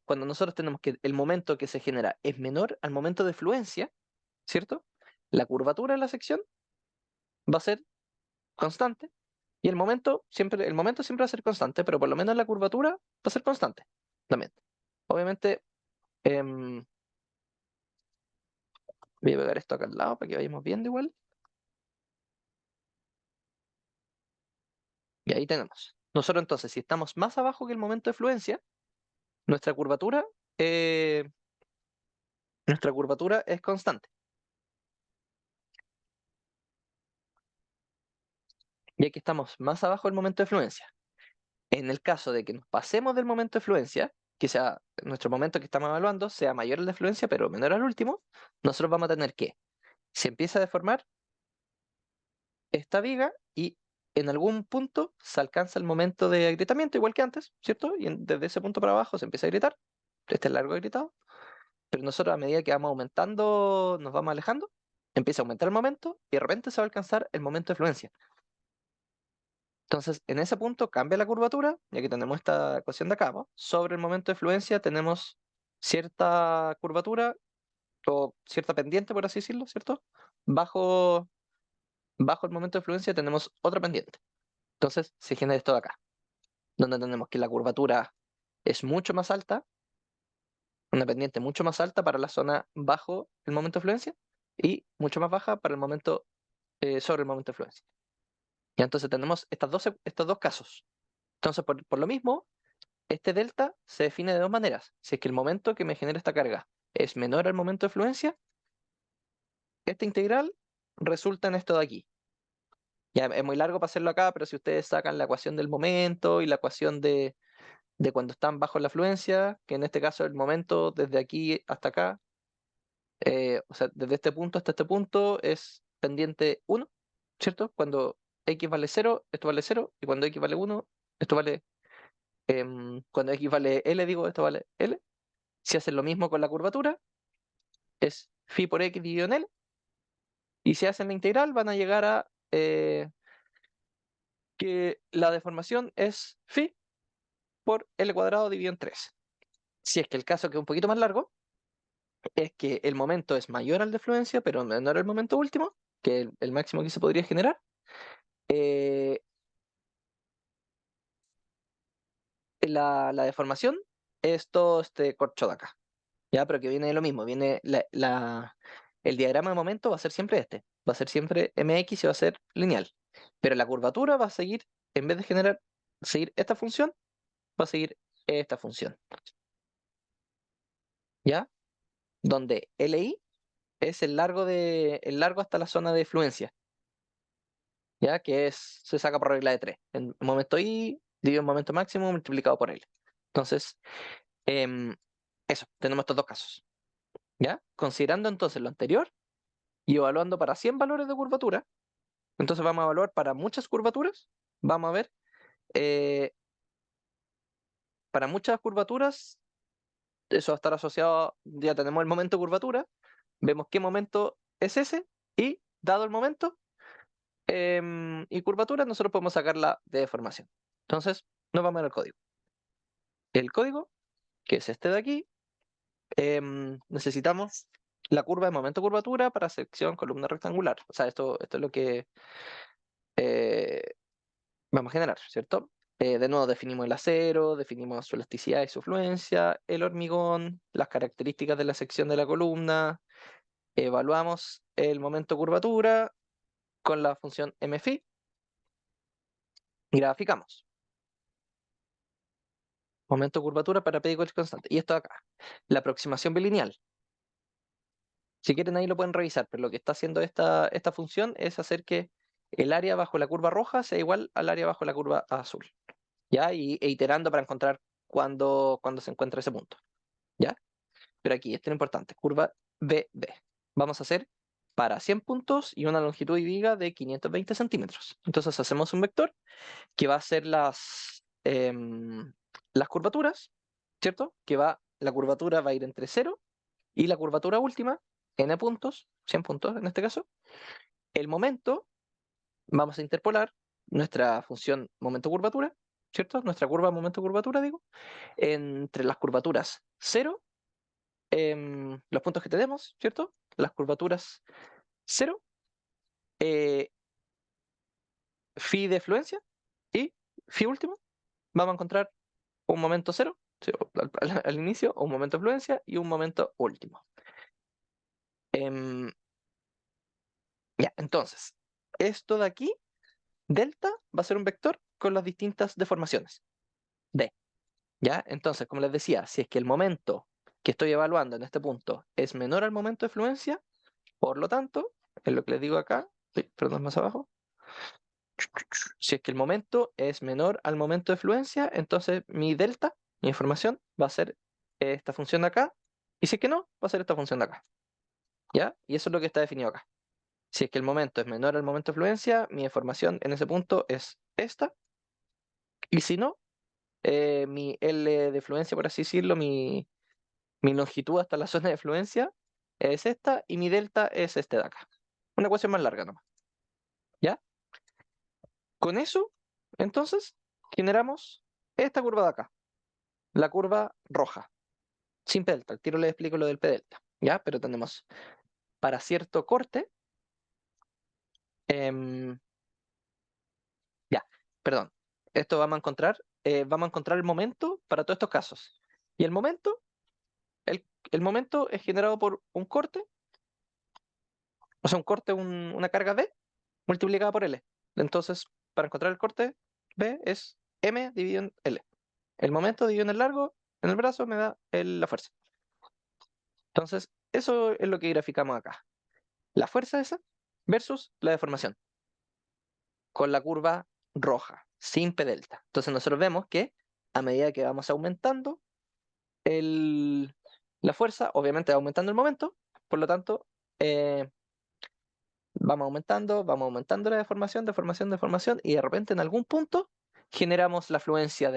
Cuando nosotros tenemos que el momento que se genera es menor al momento de fluencia, ¿cierto? La curvatura de la sección va a ser constante y el momento siempre va a ser constante, pero por lo menos la curvatura va a ser constante también. Obviamente, em, voy a pegar esto acá al lado para que vayamos viendo igual. Y ahí tenemos. Nosotros entonces, si estamos más abajo que el momento de fluencia, nuestra curvatura eh, nuestra curvatura es constante. Y aquí estamos más abajo del momento de fluencia. En el caso de que nos pasemos del momento de fluencia, que sea nuestro momento que estamos evaluando, sea mayor el de fluencia, pero menor al último, nosotros vamos a tener que se empieza a deformar esta viga y en algún punto se alcanza el momento de agrietamiento, igual que antes, ¿cierto? Y desde ese punto para abajo se empieza a agrietar. Este es largo agrietado. Pero nosotros a medida que vamos aumentando, nos vamos alejando, empieza a aumentar el momento y de repente se va a alcanzar el momento de fluencia. Entonces, en ese punto cambia la curvatura, ya que tenemos esta ecuación de acá, ¿no? Sobre el momento de fluencia tenemos cierta curvatura o cierta pendiente, por así decirlo, ¿cierto? Bajo, bajo el momento de fluencia tenemos otra pendiente. Entonces, se genera esto de acá, donde tenemos que la curvatura es mucho más alta, una pendiente mucho más alta para la zona bajo el momento de fluencia y mucho más baja para el momento sobre el momento de fluencia. Y entonces tenemos estos dos casos. Entonces, por lo mismo, este delta se define de dos maneras. Si es que el momento que me genera esta carga es menor al momento de fluencia, esta integral resulta en esto de aquí. Ya es muy largo para hacerlo acá, pero si ustedes sacan la ecuación del momento y la ecuación de cuando están bajo la fluencia, que en este caso el momento desde aquí hasta acá, o sea, desde este punto hasta este punto es pendiente 1, ¿cierto? Cuando x vale 0, esto vale 0, y cuando x vale 1, esto vale, cuando x vale L, digo, esto vale L. Si hacen lo mismo con la curvatura, es phi por x dividido en L, y si hacen la integral van a llegar a que la deformación es phi por L cuadrado dividido en 3. Si es que el caso que es un poquito más largo, es que el momento es mayor al de fluencia, pero menor al momento último, que el máximo que se podría generar, eh, la deformación es todo este corcho de acá. Ya, pero que viene de lo mismo, viene el diagrama de momento va a ser siempre este, va a ser siempre mx y va a ser lineal, pero la curvatura va a seguir, en vez de seguir esta función, va a seguir esta función, ¿ya? Donde LI es el largo hasta la zona de fluencia, ¿ya? Se saca por regla de 3. En momento I dividido en momento máximo multiplicado por L. Entonces, em, eso, tenemos estos dos casos, ¿ya? Considerando entonces lo anterior y evaluando para 100 valores de curvatura, entonces vamos a evaluar para muchas curvaturas, vamos a ver, eh, para muchas curvaturas, eso va a estar asociado, ya tenemos el momento de curvatura, vemos qué momento es ese y, dado el momento y curvatura, nosotros podemos sacar la de deformación. Entonces, nos vamos al código. El código, que es este de aquí, necesitamos la curva de momento curvatura para sección columna rectangular. O sea, esto es lo que eh, vamos a generar, ¿cierto? De nuevo, definimos el acero, definimos su elasticidad y su fluencia, el hormigón, las características de la sección de la columna, evaluamos el momento curvatura con la función mφ y graficamos. Momento curvatura para P igual constante. Y esto acá, la aproximación bilineal. Si quieren ahí lo pueden revisar, pero lo que está haciendo esta función es hacer que el área bajo la curva roja sea igual al área bajo la curva azul. ¿Ya? E iterando para encontrar cuándo se encuentra ese punto. ¿Ya? Pero aquí, esto es lo importante, curva BB. Vamos a hacer para 100 puntos y una longitud y viga de 520 centímetros. Entonces hacemos un vector que va a ser las curvaturas, ¿cierto? La curvatura va a ir entre 0 y la curvatura última, n puntos, 100 puntos en este caso. El momento, vamos a interpolar nuestra función momento-curvatura, ¿cierto? Nuestra curva momento-curvatura, digo, entre las curvaturas 0, los puntos que tenemos, ¿cierto? Las curvaturas 0, eh, phi de fluencia y phi último, vamos a encontrar un momento 0, ¿sí? Al inicio, un momento de fluencia y un momento último. Ya, entonces, esto de aquí, delta, va a ser un vector con las distintas deformaciones. D. ¿Ya? Entonces, como les decía, si es que el momento que estoy evaluando en este punto es menor al momento de fluencia, por lo tanto, es lo que les digo acá, perdón, más abajo, si es que el momento es menor al momento de fluencia, entonces mi delta, mi información, va a ser esta función de acá, y si es que no, va a ser esta función de acá. ¿Ya? Y eso es lo que está definido acá. Si es que el momento es menor al momento de fluencia, mi información en ese punto es esta, y si no, mi L de fluencia, por así decirlo, mi longitud hasta la zona de fluencia es esta, y mi delta es este de acá. Una ecuación más larga nomás. ¿Ya? Con eso, entonces, generamos esta curva de acá, la curva roja, sin P delta. Al tiro les explico lo del P delta, ¿ya? Pero tenemos para cierto corte, em, ya, perdón, esto vamos a encontrar el momento para todos estos casos. Y el momento es generado por un corte, o sea, un corte, una carga B multiplicada por L. Entonces, para encontrar el corte B es M dividido en L. El momento dividido en el largo, en el brazo, me da la fuerza. Entonces, eso es lo que graficamos acá. La fuerza esa versus la deformación, con la curva roja, sin P delta. Entonces nosotros vemos que a medida que vamos aumentando la fuerza, obviamente va aumentando el momento, por lo tanto, eh, vamos aumentando la deformación, deformación, deformación, y de repente en algún punto generamos la fluencia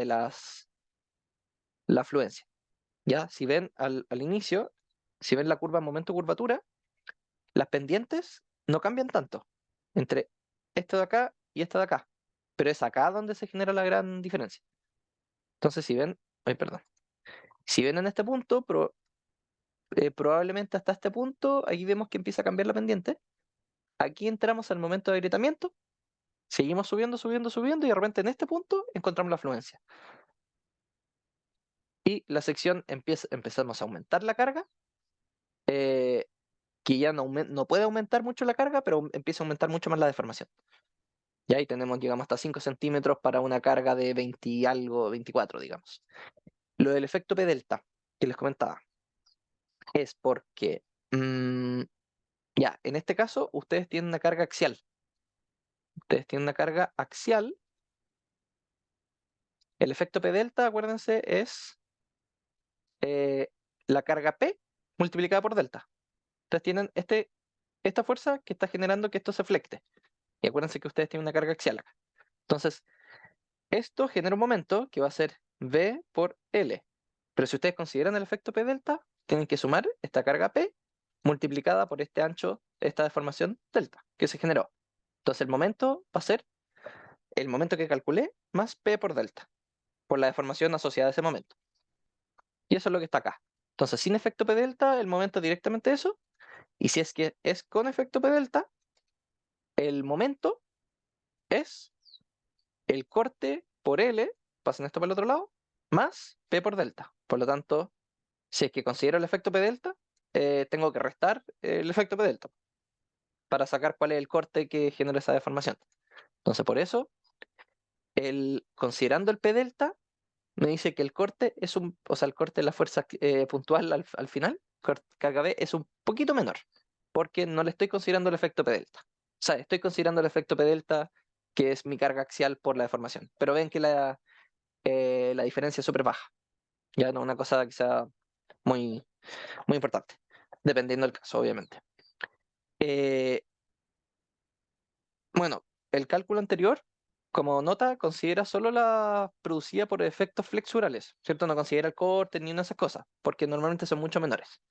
la fluencia. ¿Ya? Si ven al inicio, si ven la curva momento-curvatura, las pendientes no cambian tanto entre esto de acá y esto de acá, pero es acá donde se genera la gran diferencia. Entonces, si ven, ay, perdón, si ven en este punto, probablemente hasta este punto, ahí vemos que empieza a cambiar la pendiente. Aquí entramos al momento de agrietamiento, seguimos subiendo, subiendo, subiendo, y de repente en este punto encontramos la fluencia. Y la sección empezamos a aumentar la carga, que ya no puede aumentar mucho la carga, pero empieza a aumentar mucho más la deformación. Y ahí llegamos hasta 5 centímetros para una carga de 20 y algo, 24, digamos. Lo del efecto P delta que les comentaba es porque, ya, en este caso, ustedes tienen una carga axial. Ustedes tienen una carga axial. El efecto P delta, acuérdense, es eh, la carga P multiplicada por delta. Ustedes tienen esta fuerza que está generando que esto se flecte. Y acuérdense que ustedes tienen una carga axial acá. Entonces, esto genera un momento que va a ser V por L. Pero si ustedes consideran el efecto P delta, tienen que sumar esta carga P multiplicada por este ancho, esta deformación delta que se generó. Entonces el momento va a ser el momento que calculé más P por delta, por la deformación asociada a ese momento. Y eso es lo que está acá. Entonces, sin efecto P delta, el momento es directamente eso. Y si es que es con efecto P delta, el momento es el corte por L, pasen esto para el otro lado, más P por delta. Por lo tanto, si es que considero el efecto P delta, tengo que restar el efecto P delta para sacar cuál es el corte que genera esa deformación. Entonces, por eso, considerando el P delta, me dice que el corte es o sea, el corte de la fuerza puntual al final, carga B, es un poquito menor, porque no le estoy considerando el efecto P delta. O sea, estoy considerando el efecto P delta, que es mi carga axial por la deformación. Pero ven que la diferencia es súper baja. Ya no una cosa que sea muy, muy importante, dependiendo del caso, obviamente. Eh, bueno, el cálculo anterior, como nota, considera solo la producida por efectos flexurales, ¿cierto? No considera el corte ni una de esas cosas, porque normalmente son mucho menores,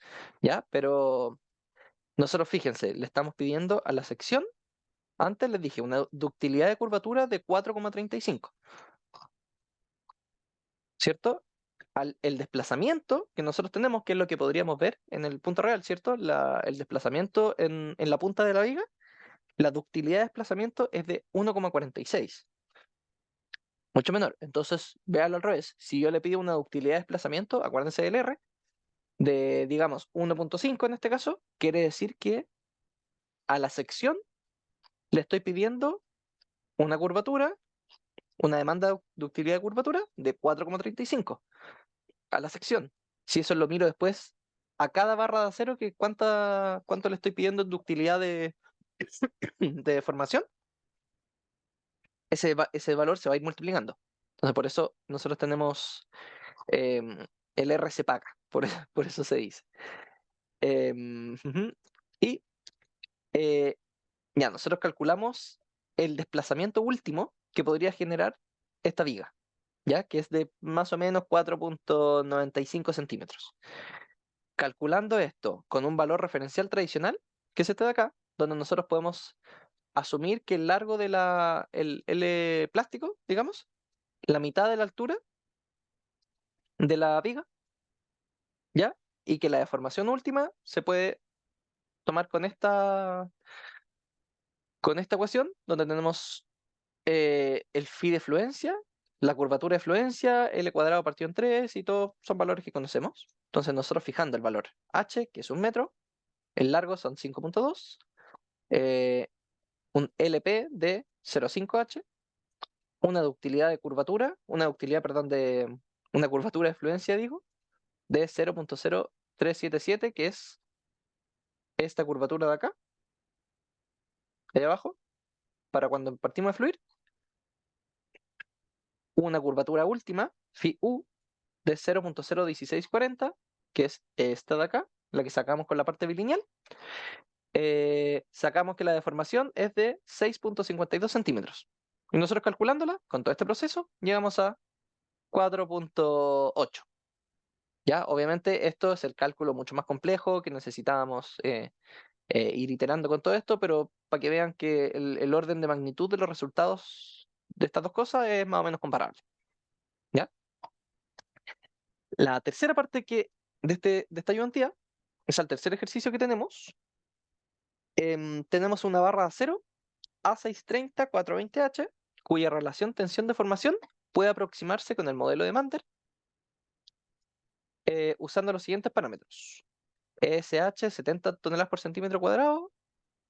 ¿ya? Pero nosotros, fíjense, le estamos pidiendo a la sección, antes les dije, una ductilidad de curvatura de 4,35, ¿cierto? El desplazamiento que nosotros tenemos, que es lo que podríamos ver en el punto real, ¿cierto? El desplazamiento en la punta de la viga, la ductilidad de desplazamiento es de 1,46. Mucho menor. Entonces, véalo al revés. Si yo le pido una ductilidad de desplazamiento, acuérdense del R, de, digamos, 1,5 en este caso, quiere decir que a la sección le estoy pidiendo una curvatura, una demanda de ductilidad de curvatura de 4,35 a la sección. Si eso lo miro después a cada barra de acero, que cuánto le estoy pidiendo en ductilidad de deformación, ese valor se va a ir multiplicando. Entonces, por eso nosotros tenemos el R se paga, por eso se dice. Ujú. Y eh, ya, nosotros calculamos el desplazamiento último que podría generar esta viga, ya que es de más o menos 4,95 centímetros. Calculando esto con un valor referencial tradicional, que es este de acá, donde nosotros podemos asumir que el largo de el L plástico, digamos, la mitad de la altura de la viga, ¿ya? Y que la deformación última se puede tomar con esta ecuación, donde tenemos el phi de fluencia, la curvatura de fluencia, L cuadrado partido en 3 y todos son valores que conocemos. Entonces nosotros fijando el valor h, que es 1 metro, el largo son 5,2, eh, un LP de 0,5h, una ductilidad de curvatura, una ductilidad, perdón, una curvatura de fluencia, digo, de 0,0377, que es esta curvatura de acá, de abajo, para cuando partimos de fluir, una curvatura última, phi u, de 0,01640, que es esta de acá, la que sacamos con la parte bilineal. Sacamos que la deformación es de 6,52 centímetros. Y nosotros calculándola, con todo este proceso, llegamos a 4,8. Ya, obviamente esto es el cálculo mucho más complejo que necesitábamos ir iterando con todo esto, pero para que vean que el orden de magnitud de los resultados de estas dos cosas es más o menos comparable. ¿Ya? La tercera parte de esta ayudantía, es el tercer ejercicio que tenemos. Tenemos una barra de acero A630 420H, cuya relación tensión-deformación puede aproximarse con el modelo de Mander usando los siguientes parámetros. ESH 70 toneladas por centímetro cuadrado,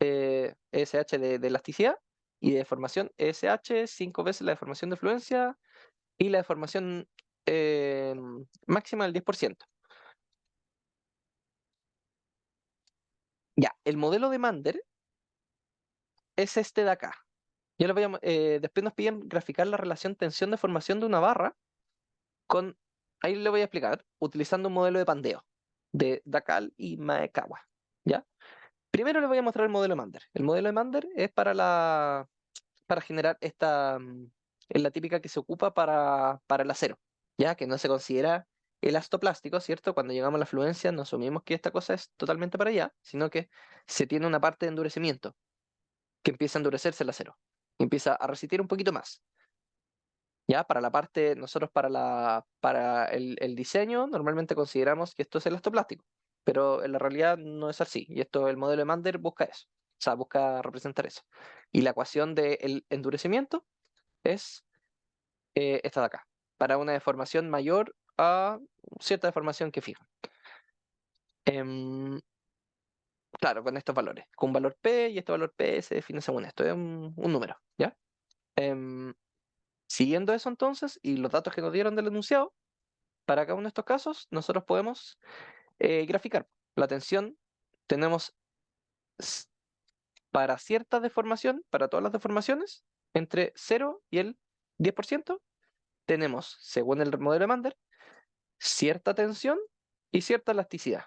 ESH de elasticidad, y de deformación ESH 5 veces la deformación de fluencia y la deformación máxima del 10%. Ya, el modelo de Mander es este de acá. Después nos piden graficar la relación tensión-deformación de una barra con, ahí le voy a explicar, utilizando un modelo de pandeo de Dacal y Maekawa. ¿Ya? Primero les voy a mostrar el modelo de Mander. El modelo de Mander es para generar es la típica que se ocupa para el acero, ¿ya? Que no se considera elastoplástico, ¿cierto? Cuando llegamos a la fluencia no asumimos que esta cosa es totalmente para allá, sino que se tiene una parte de endurecimiento que empieza a endurecerse el acero y empieza a resistir un poquito más. Ya, para la parte, nosotros para el diseño normalmente consideramos que esto es elastoplástico, pero en la realidad no es así, y esto el modelo de Mander busca eso, o sea, busca representar eso. Y la ecuación del endurecimiento es esta de acá, para una deformación mayor a cierta deformación que fija. Em, claro, con estos valores, con un valor P, y este valor P se define según esto, es un número, ¿ya? Em, Siguiendo eso entonces, y los datos que nos dieron del enunciado, para cada uno de estos casos, nosotros podemos graficar la tensión. Tenemos s- para cierta deformación, para todas las deformaciones, entre 0 y el 10%, tenemos, según el modelo de Mander, cierta tensión y cierta elasticidad.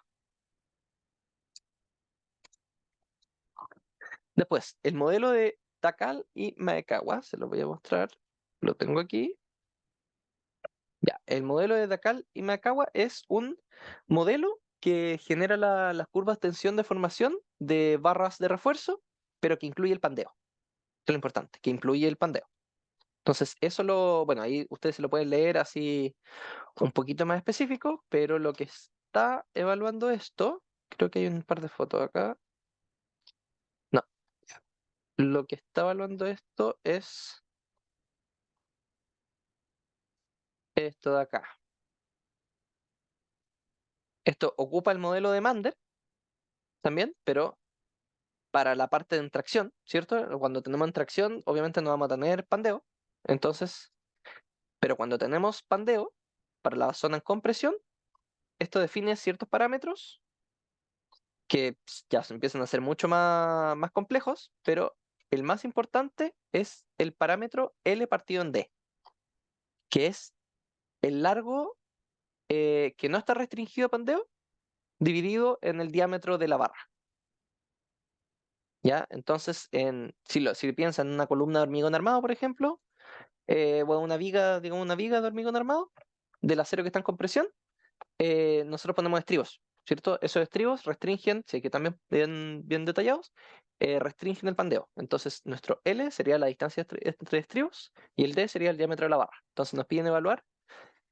Después, el modelo de Takal y Maekawa, se lo voy a mostrar, lo tengo aquí. Ya, el modelo de Takal y Maekawa es un modelo que genera las curvas tensión-deformación de barras de refuerzo, pero que incluye el pandeo. Es lo importante, que incluye el pandeo. Entonces, bueno, ahí ustedes se lo pueden leer así un poquito más específico, pero lo que está evaluando esto, creo que hay un par de fotos acá. No, lo que está evaluando esto es esto de acá. Esto ocupa el modelo de Mander también, pero para la parte de tracción, ¿cierto? Cuando tenemos tracción, obviamente no vamos a tener pandeo. Entonces, pero cuando tenemos pandeo, para la zona en compresión, esto define ciertos parámetros que ya se empiezan a ser mucho más complejos, pero el más importante es el parámetro L partido en D, que es el largo que no está restringido a pandeo, dividido en el diámetro de la barra. ¿Ya? Entonces, si piensan en una columna de hormigón armado, por ejemplo, o una viga, digamos una viga de hormigón armado, del acero que está en compresión, nosotros ponemos estribos, ¿cierto? Esos estribos restringen, sí, que también bien detallados, restringen el pandeo. Entonces, nuestro L sería la distancia entre estribos y el D sería el diámetro de la barra. Entonces, nos piden evaluar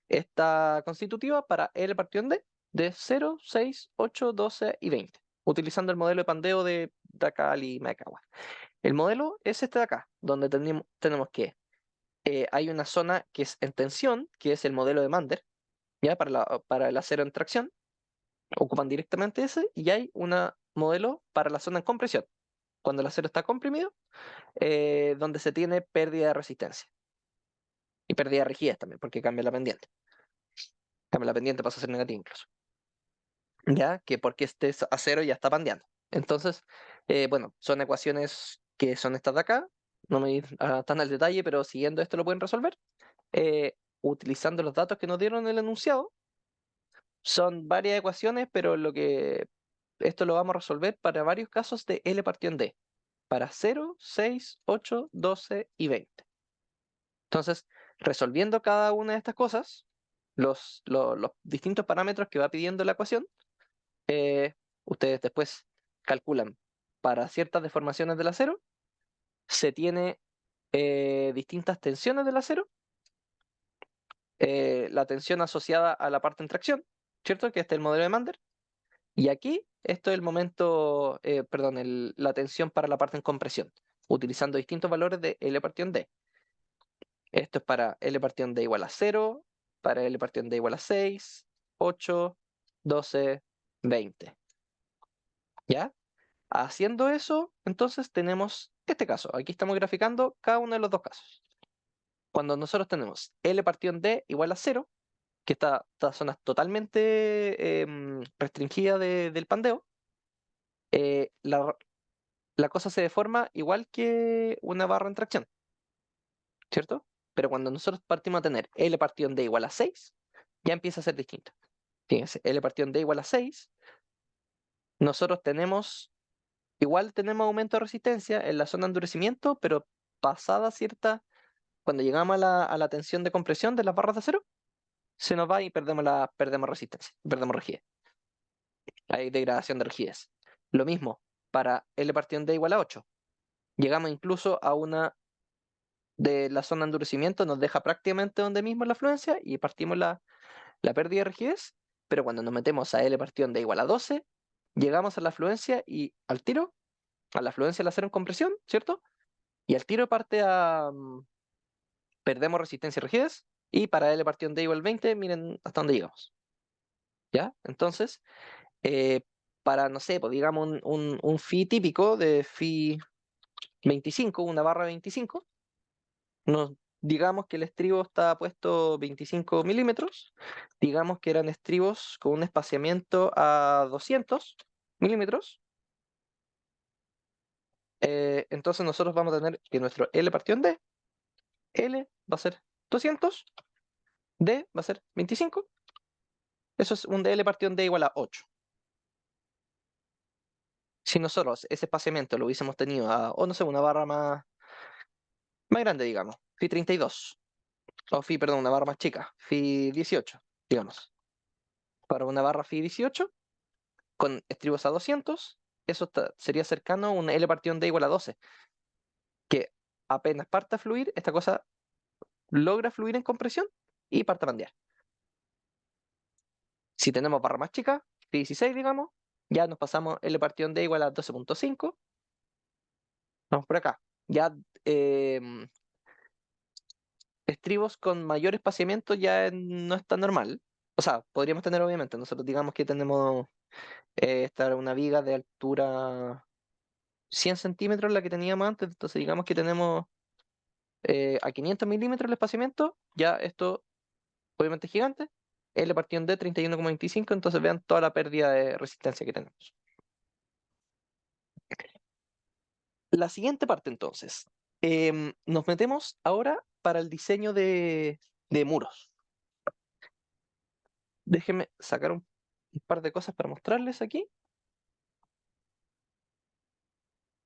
esta constitutiva para L partido en D de 0, 6, 8, 12 y 20, utilizando el modelo de pandeo de Takal y Maekawa. El modelo es este de acá, donde tenemos que hay una zona que es en tensión, que es el modelo de Mander, ¿ya? Para el acero en tracción, ocupan directamente ese, y hay un modelo para la zona en compresión, cuando el acero está comprimido, donde se tiene pérdida de resistencia y pérdida de rigidez también, porque cambia la pendiente. Cambia la pendiente, pasa a ser negativa incluso. ¿Ya? Que porque este acero ya está pandeando. Entonces, bueno, son ecuaciones que son estas de acá, no me voy a ir tan al detalle, pero siguiendo esto lo pueden resolver. Utilizando los datos que nos dieron en el enunciado, son varias ecuaciones, pero esto lo vamos a resolver para varios casos de L partido en D, para 0, 6, 8, 12 y 20. Entonces, resolviendo cada una de estas cosas, los distintos parámetros que va pidiendo la ecuación, eh, ustedes después calculan para ciertas deformaciones del acero, se tiene distintas tensiones del acero, la tensión asociada a la parte en tracción, ¿cierto? Que este es el modelo de Mander. Y aquí, esto es el momento, perdón, la tensión para la parte en compresión, utilizando distintos valores de L partido en D. Esto es para L partido en D igual a 0, para L partido en D igual a 6, 8, 12, 20. ¿Ya? Haciendo eso, entonces tenemos este caso. Aquí estamos graficando cada uno de los dos casos. Cuando nosotros tenemos L partido en D igual a 0, que esta zona es totalmente restringida del pandeo, la cosa se deforma igual que una barra en tracción, ¿cierto? Pero cuando nosotros partimos a tener L partido en D igual a 6, ya empieza a ser distinto. Fíjense, L partido en D igual a 6, nosotros igual tenemos aumento de resistencia en la zona de endurecimiento, pero pasada cierta, cuando llegamos a la tensión de compresión de las barras de acero, se nos va y perdemos resistencia, perdemos rigidez. Hay degradación de rigidez. Lo mismo para L partido en D igual a 8. Llegamos incluso a una de la zona de endurecimiento, nos deja prácticamente donde mismo la fluencia y partimos la pérdida de rigidez, pero cuando nos metemos a L partido en D igual a 12, llegamos a la fluencia y al tiro, a la fluencia al hacer en compresión, ¿cierto? Y al tiro parte a... perdemos resistencia y rigidez, y para L partido en D igual a 20, miren hasta dónde llegamos. ¿Ya? Entonces, eh, para, no sé, pues digamos un phi típico de phi 25, una barra 25, nos, digamos que el estribo está puesto 25 milímetros, digamos que eran estribos con un espaciamiento a 200 milímetros, entonces nosotros vamos a tener que nuestro L partido en D, L va a ser 200, D va a ser 25, eso es un DL partido en D igual a 8. Si nosotros ese espaciamiento lo hubiésemos tenido a, o no sé, una barra más grande, digamos, phi 32, o phi, perdón, una barra más chica, phi 18, digamos. Para una barra phi 18, con estribos a 200, eso sería cercano a un L partido en D igual a 12, que apenas parta a fluir, esta cosa logra fluir en compresión y parte a bandear. Si tenemos barra más chica, phi 16, digamos, ya nos pasamos L partido en D igual a 12.5, vamos por acá. Ya estribos con mayor espaciamiento ya no es tan normal. O sea, podríamos tener obviamente, nosotros digamos que tenemos una viga de altura 100 centímetros la que teníamos antes, entonces digamos que tenemos a 500 milímetros el espaciamiento, ya esto obviamente es gigante, L partido en D 31,25, entonces vean toda la pérdida de resistencia que tenemos. La siguiente parte entonces, nos metemos ahora para el diseño de muros. Déjenme sacar un par de cosas para mostrarles aquí.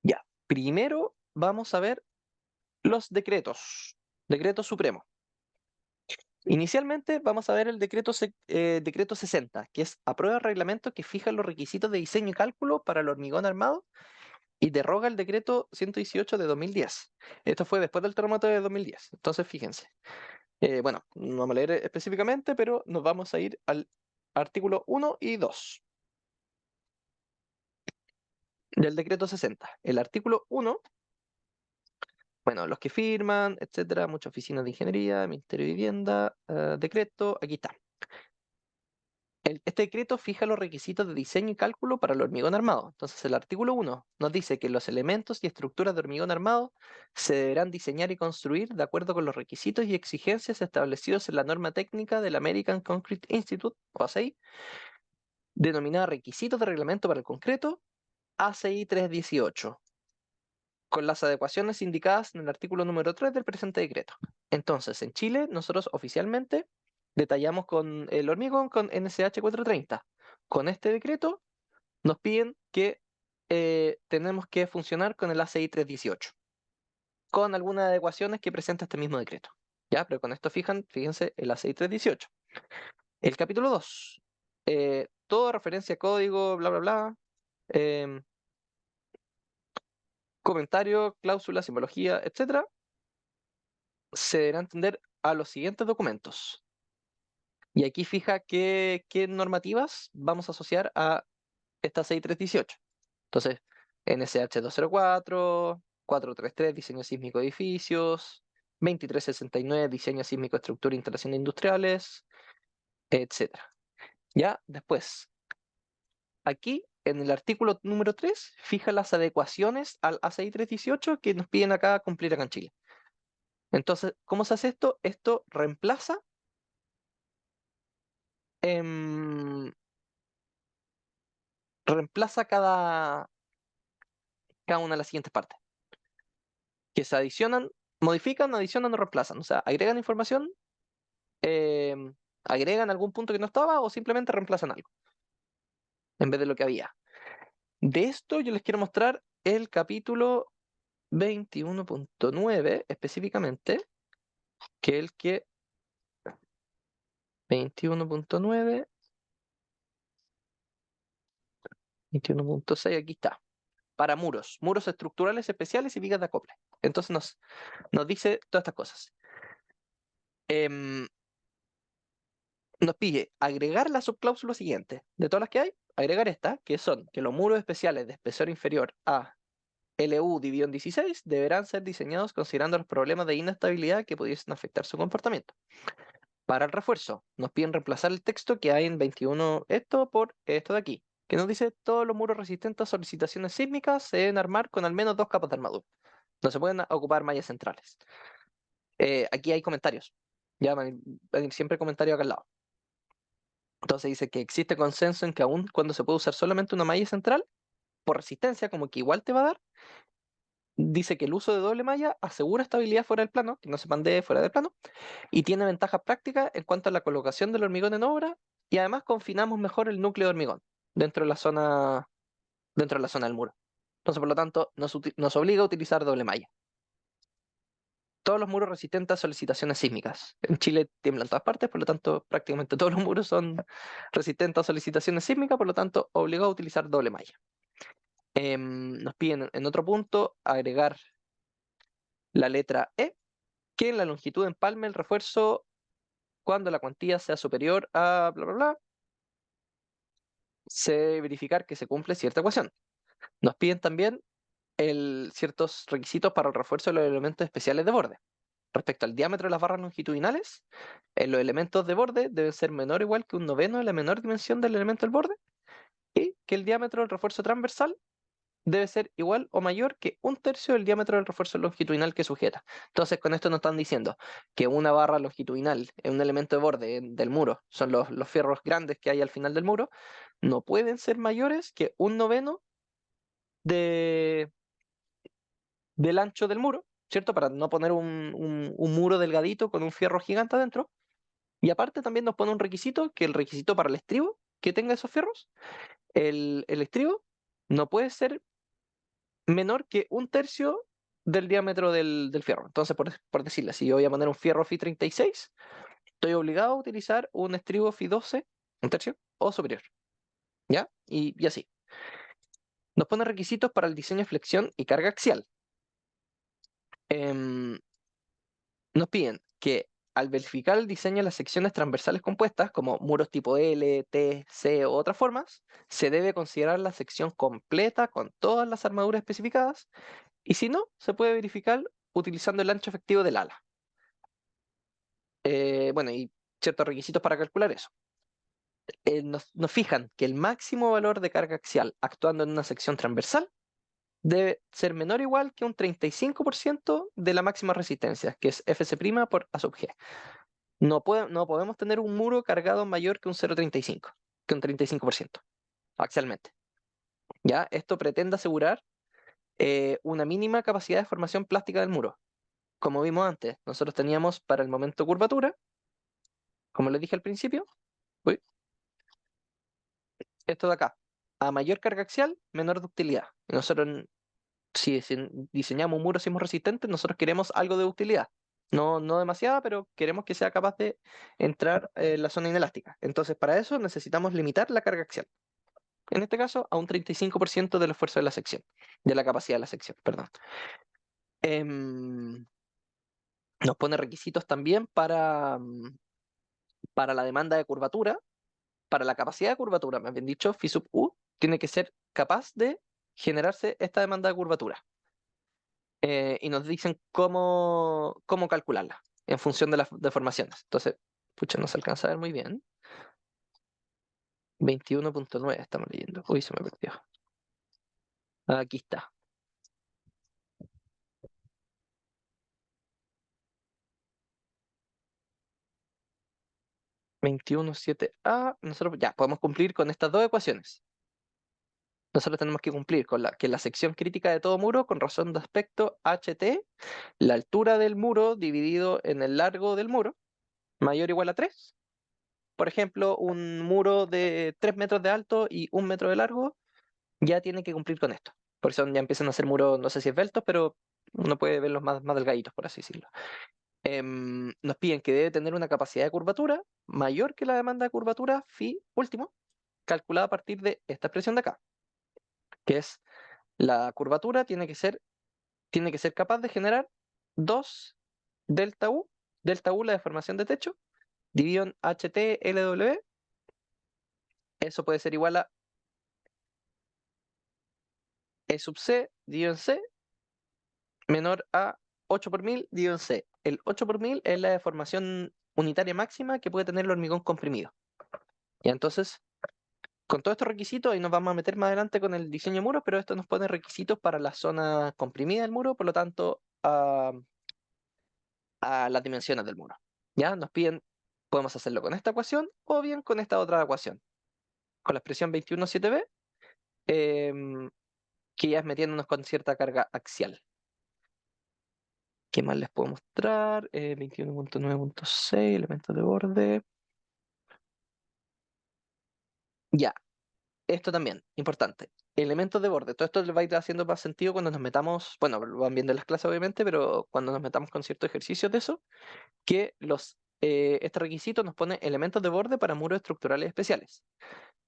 Ya, primero vamos a ver los decretos. Decreto supremo. Inicialmente vamos a ver el decreto 60, que es aprueba el reglamento que fija los requisitos de diseño y cálculo para el hormigón armado y deroga el decreto 118 de 2010. Esto fue después del terremoto de 2010. Entonces, fíjense. Bueno, no vamos a leer específicamente, pero nos vamos a ir al artículo 1 y 2 del decreto 60. El artículo 1, bueno, los que firman, etcétera, muchas oficinas de ingeniería, Ministerio de Vivienda, decreto, aquí está. Este decreto fija los requisitos de diseño y cálculo para el hormigón armado. Entonces, el artículo 1 nos dice que los elementos y estructuras de hormigón armado se deberán diseñar y construir de acuerdo con los requisitos y exigencias establecidos en la norma técnica del American Concrete Institute, o ACI, denominada Requisitos de Reglamento para el Concreto, ACI 318, con las adecuaciones indicadas en el artículo número 3 del presente decreto. Entonces, en Chile, nosotros oficialmente detallamos con el hormigón con NSH 430. Con este decreto nos piden que tenemos que funcionar con el ACI 318, con algunas adecuaciones que presenta este mismo decreto. ¿Ya? Pero con esto fíjense el ACI 318. El capítulo 2. Todo referencia a código, bla, bla, bla. em, comentario, cláusula, simbología, etcétera, se deberá entender a los siguientes documentos. Y aquí fija qué normativas vamos a asociar a esta 6318. Entonces, NSH 204, 433, diseño sísmico de edificios, 2369, diseño sísmico de estructura e instalaciones industriales, etcétera. Ya, después, aquí en el artículo número 3, fija las adecuaciones al ACI 318 que nos piden acá cumplir acá en Chile. Entonces, ¿cómo se hace esto? Esto em, reemplaza cada una de las siguientes partes. Que se adicionan, modifican, adicionan o reemplazan. O sea, agregan información, agregan algún punto que no estaba o simplemente reemplazan algo en vez de lo que había. De esto yo les quiero mostrar el capítulo 21.9 específicamente, que es el que 21.9, 21.6, aquí está. Para muros estructurales especiales y vigas de acople. Entonces nos dice todas estas cosas. Nos pide agregar la subcláusula siguiente. De todas las que hay, agregar esta, que son que los muros especiales de espesor inferior a LU dividido en 16 deberán ser diseñados considerando los problemas de inestabilidad que pudiesen afectar su comportamiento. Para el refuerzo, nos piden reemplazar el texto que hay en 21 esto por esto de aquí, que nos dice todos los muros resistentes a solicitaciones sísmicas se deben armar con al menos 2 capas de armadura. No se pueden ocupar mallas centrales. Aquí hay comentarios. Ya van a venir siempre comentarios acá al lado. Entonces dice que existe consenso en que aún cuando se puede usar solamente una malla central, por resistencia, como que igual te va a dar, dice que el uso de doble malla asegura estabilidad fuera del plano, que no se pandee fuera del plano, y tiene ventajas prácticas en cuanto a la colocación del hormigón en obra, y además confinamos mejor el núcleo de hormigón dentro de la zona del muro. Entonces, por lo tanto, nos obliga a utilizar doble malla. Todos los muros resistentes a solicitaciones sísmicas. En Chile tiemblan en todas partes, por lo tanto, prácticamente todos los muros son resistentes a solicitaciones sísmicas, por lo tanto, obligado a utilizar doble malla. Nos piden en otro punto agregar la letra E, que en la longitud empalme el refuerzo cuando la cuantía sea superior a bla bla bla, se debe verificar que se cumple cierta ecuación. Nos piden también ciertos requisitos para el refuerzo de los elementos especiales de borde. Respecto al diámetro de las barras longitudinales, los elementos de borde deben ser menor o igual que un noveno de la menor dimensión del elemento del borde, y que el diámetro del refuerzo transversal debe ser igual o mayor que un tercio del diámetro del refuerzo longitudinal que sujeta. Entonces, con esto nos están diciendo que una barra longitudinal es un elemento de borde del muro, son los fierros grandes que hay al final del muro, no pueden ser mayores que un noveno de, del ancho del muro, ¿cierto? Para no poner un muro delgadito con un fierro gigante adentro. Y aparte también nos pone un requisito, que el requisito para el estribo que tenga esos fierros, el estribo no puede ser menor que un tercio del diámetro del fierro. Entonces, por decirlo, si yo voy a poner un fierro Fi 36, estoy obligado a utilizar un estribo Fi 12, un tercio, o superior. ¿Ya? Y así. Nos pone requisitos para el diseño, flexión y carga axial. Em, Nos piden que al verificar el diseño de las secciones transversales compuestas, como muros tipo L, T, C u otras formas, se debe considerar la sección completa con todas las armaduras especificadas, y si no, se puede verificar utilizando el ancho efectivo del ala. Bueno, y ciertos requisitos para calcular eso. Nos fijan que el máximo valor de carga axial actuando en una sección transversal debe ser menor o igual que un 35% de la máxima resistencia, que es Fc' por A sub G. No podemos tener un muro cargado mayor que un 0,35, que un 35%, axialmente. ¿Ya? Esto pretende asegurar una mínima capacidad de formación plástica del muro. Como vimos antes, nosotros teníamos para el momento curvatura, como les dije al principio, uy, esto de acá. A mayor carga axial, menor ductilidad. Y nosotros, si diseñamos un muro sismorresistente, nosotros queremos algo de ductilidad. No, no demasiada, pero queremos que sea capaz de entrar en la zona inelástica. Entonces, para eso necesitamos limitar la carga axial. En este caso, a un 35% del esfuerzo de la sección, de la capacidad de la sección, perdón. Em, Nos pone requisitos también para la demanda de curvatura, para la capacidad de curvatura, más bien dicho, phi sub u tiene que ser capaz de generarse esta demanda de curvatura. Y nos dicen cómo calcularla en función de las deformaciones. Entonces, pucha, no se alcanza a ver muy bien. 21.9 estamos leyendo. Uy, se me perdió. Aquí está. 21.7a. Nosotros ya podemos cumplir con estas dos ecuaciones. Nosotros tenemos que cumplir con que la sección crítica de todo muro con razón de aspecto HT, la altura del muro dividido en el largo del muro, mayor o igual a 3. Por ejemplo, un muro de 3 metros de alto y 1 metro de largo ya tiene que cumplir con esto. Por eso ya empiezan a ser muros, no sé si esbeltos, pero uno puede verlos más delgaditos, por así decirlo. Nos piden que debe tener una capacidad de curvatura mayor que la demanda de curvatura phi último, calculada a partir de esta expresión de acá, que es la curvatura tiene que ser capaz de generar 2 delta U la deformación de techo, dividido en HT LW, eso puede ser igual a E sub C dividido en C menor a 8 por 1000 dividido en C. El 8 por 1000 es la deformación unitaria máxima que puede tener el hormigón comprimido. Y entonces, con todos estos requisitos, ahí nos vamos a meter más adelante con el diseño de muros, pero esto nos pone requisitos para la zona comprimida del muro, por lo tanto, a las dimensiones del muro. ¿Ya? Nos piden, podemos hacerlo con esta ecuación o bien con esta otra ecuación. Con la expresión 21.7b, que ya es metiéndonos con cierta carga axial. ¿Qué más les puedo mostrar? 21.9.6, elementos de borde. Ya, esto también, importante. Elementos de borde. Todo esto les va a ir haciendo más sentido cuando nos metamos, bueno, lo van viendo en las clases obviamente, pero cuando nos metamos con ciertos ejercicios de eso, que este requisito nos pone elementos de borde para muros estructurales especiales,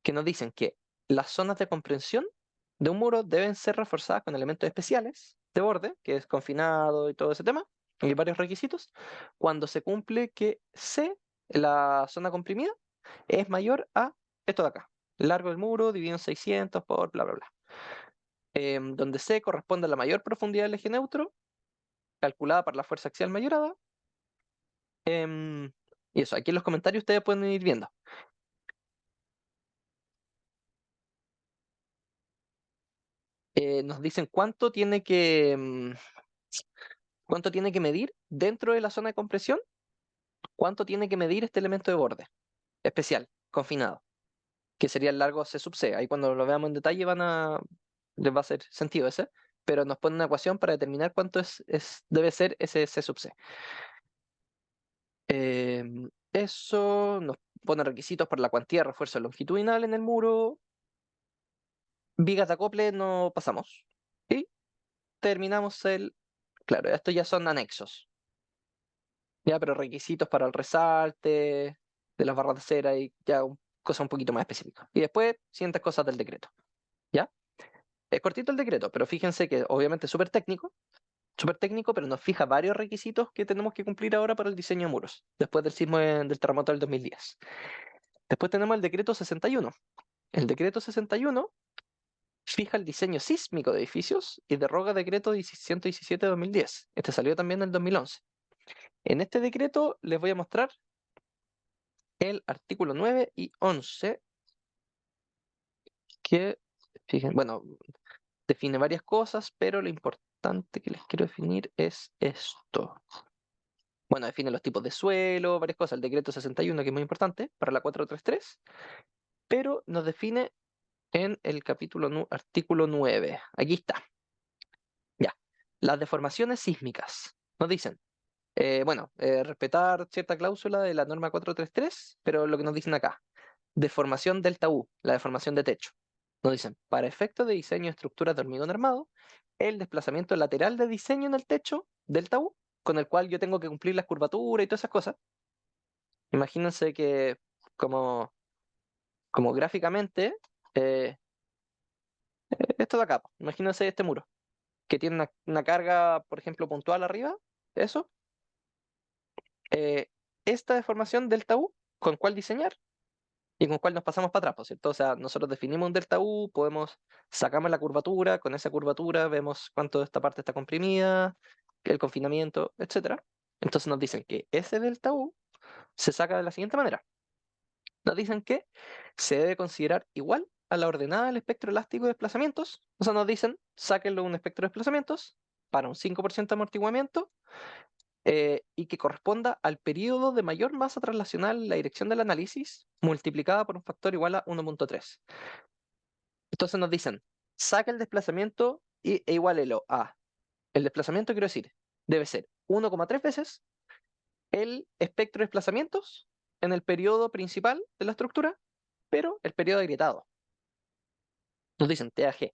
que nos dicen que las zonas de comprensión de un muro deben ser reforzadas con elementos especiales de borde, que es confinado y todo ese tema, y varios requisitos, cuando se cumple que C, la zona comprimida, es mayor a esto de acá. Largo del muro dividido en 600 por bla, bla, bla. Donde C corresponde a la mayor profundidad del eje neutro, calculada por la fuerza axial mayorada. Y eso, aquí en los comentarios ustedes pueden ir viendo. Nos dicen cuánto tiene que medir dentro de la zona de compresión, cuánto tiene que medir este elemento de borde especial, confinado, que sería el largo C sub C. Ahí cuando lo veamos en detalle les va a hacer sentido ese, pero nos pone una ecuación para determinar cuánto debe ser ese C sub C. Eso nos pone requisitos para la cuantía de refuerzo longitudinal en el muro. Vigas de acople no pasamos. Y terminamos Claro, estos ya son anexos. Ya, pero requisitos para el resalte, de las barras de cera y ya cosas un poquito más específicas. Y después, siguientes cosas del decreto. ¿Ya? Es cortito el decreto, pero fíjense que obviamente es súper técnico, pero nos fija varios requisitos que tenemos que cumplir ahora para el diseño de muros, después del sismo del terremoto del 2010. Después tenemos el decreto 61. El decreto 61 fija el diseño sísmico de edificios y derroga decreto 117 de 2010. Este salió también en el 2011. En este decreto les voy a mostrar el artículo 9 y 11 que, fíjense, bueno, define varias cosas, pero lo importante que les quiero definir es esto. Bueno, define los tipos de suelo, varias cosas, el decreto 61 que es muy importante para la 433, pero nos define en el artículo 9. Aquí está. Ya. Las deformaciones sísmicas. Nos dicen, respetar cierta cláusula de la norma 433, pero lo que nos dicen acá, deformación delta U, la deformación de techo. Nos dicen, para efectos de diseño de estructuras de hormigón armado, el desplazamiento lateral de diseño en el techo, delta U, con el cual yo tengo que cumplir las curvaturas y todas esas cosas. Imagínense que como, como gráficamente, eh, esto de acá, imagínense este muro, que tiene una carga, por ejemplo, puntual arriba, eso, eh, esta deformación delta U, ¿con cuál diseñar? Y con cuál nos pasamos para atrás, ¿por cierto? O sea, nosotros definimos un delta U, sacamos la curvatura, con esa curvatura vemos cuánto de esta parte está comprimida, el confinamiento, etcétera. Entonces nos dicen que ese delta U se saca de la siguiente manera. Nos dicen que se debe considerar igual a la ordenada del espectro elástico de desplazamientos. O sea, nos dicen, sáquenlo un espectro de desplazamientos para un 5% de amortiguamiento y que corresponda al periodo de mayor masa translacional en la dirección del análisis multiplicada por un factor igual a 1.3. Entonces nos dicen, saca el desplazamiento e igualelo a. El desplazamiento, quiero decir, debe ser 1,3 veces el espectro de desplazamientos en el periodo principal de la estructura, pero el periodo agrietado. Nos dicen TAG,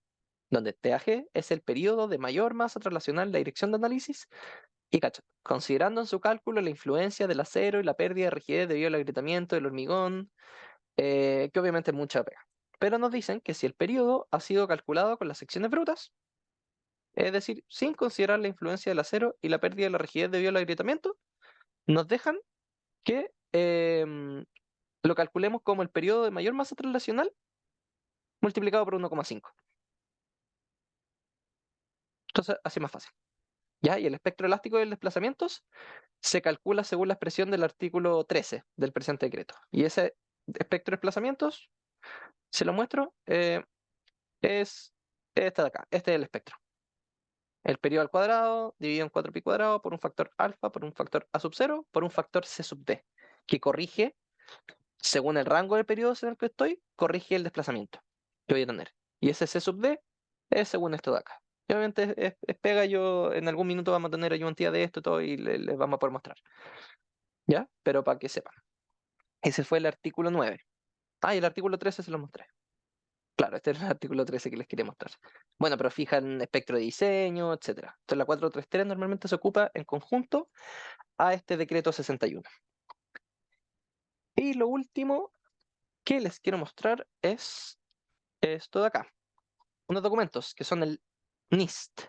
donde TAG es el periodo de mayor masa translacional en la dirección de análisis Y cacha, considerando en su cálculo la influencia del acero y la pérdida de rigidez debido al agrietamiento del hormigón, que obviamente es mucha pega. Pero nos dicen que si el periodo ha sido calculado con las secciones brutas, es decir, sin considerar la influencia del acero y la pérdida de la rigidez debido al agrietamiento, nos dejan que lo calculemos como el periodo de mayor masa translacional multiplicado por 1,5. Entonces, así es más fácil. ¿Ya? Y el espectro elástico de desplazamientos se calcula según la expresión del artículo 13 del presente decreto. Y ese espectro de desplazamientos, se lo muestro, es este de acá. Este es el espectro. El periodo al cuadrado dividido en 4pi cuadrado por un factor alfa, por un factor a sub 0, por un factor c sub d, que corrige, según el rango de periodos en el que estoy, corrige el desplazamiento que voy a tener. Y ese c sub d es según esto de acá. Y obviamente es pega, yo en algún minuto vamos a tener ayudantía de esto y todo y les vamos a poder mostrar. ¿Ya? Pero para que sepan. Ese fue el artículo 9. Ah, y el artículo 13 se lo mostré. Claro, este es el artículo 13 que les quería mostrar. Bueno, pero fijan espectro de diseño, etcétera. Entonces la 433 normalmente se ocupa en conjunto a este decreto 61. Y lo último que les quiero mostrar es esto de acá. Unos documentos que son el NIST.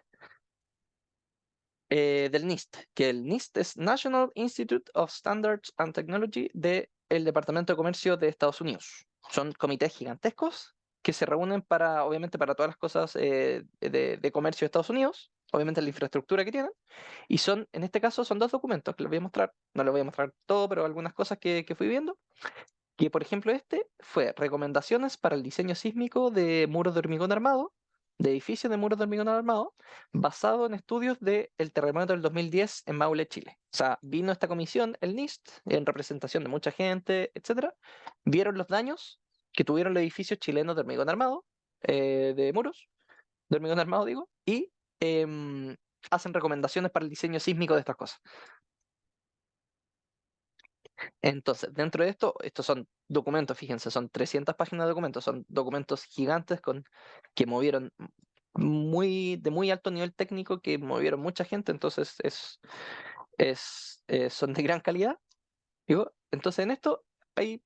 Del NIST, que el NIST es National Institute of Standards and Technology del Departamento de Comercio de Estados Unidos. Son comités gigantescos que se reúnen para, obviamente, para todas las cosas de comercio de Estados Unidos, obviamente la infraestructura que tienen, y son, en este caso, son dos documentos que les voy a mostrar, no les voy a mostrar todo, pero algunas cosas que fui viendo, que por ejemplo este fue recomendaciones para el diseño sísmico de muros de hormigón armado, de edificios de muros de hormigón armado, basado en estudios del terremoto del 2010 en Maule, Chile. O sea, vino esta comisión, el NIST, en representación de mucha gente, etcétera, vieron los daños que tuvieron los edificios chilenos de hormigón armado, de muros, de hormigón armado digo, y hacen recomendaciones para el diseño sísmico de estas cosas. Entonces, dentro de esto, estos son documentos, fíjense, son 300 páginas de documentos, son documentos gigantes que movieron de muy alto nivel técnico, que movieron mucha gente, entonces son de gran calidad. Digo, entonces en esto hay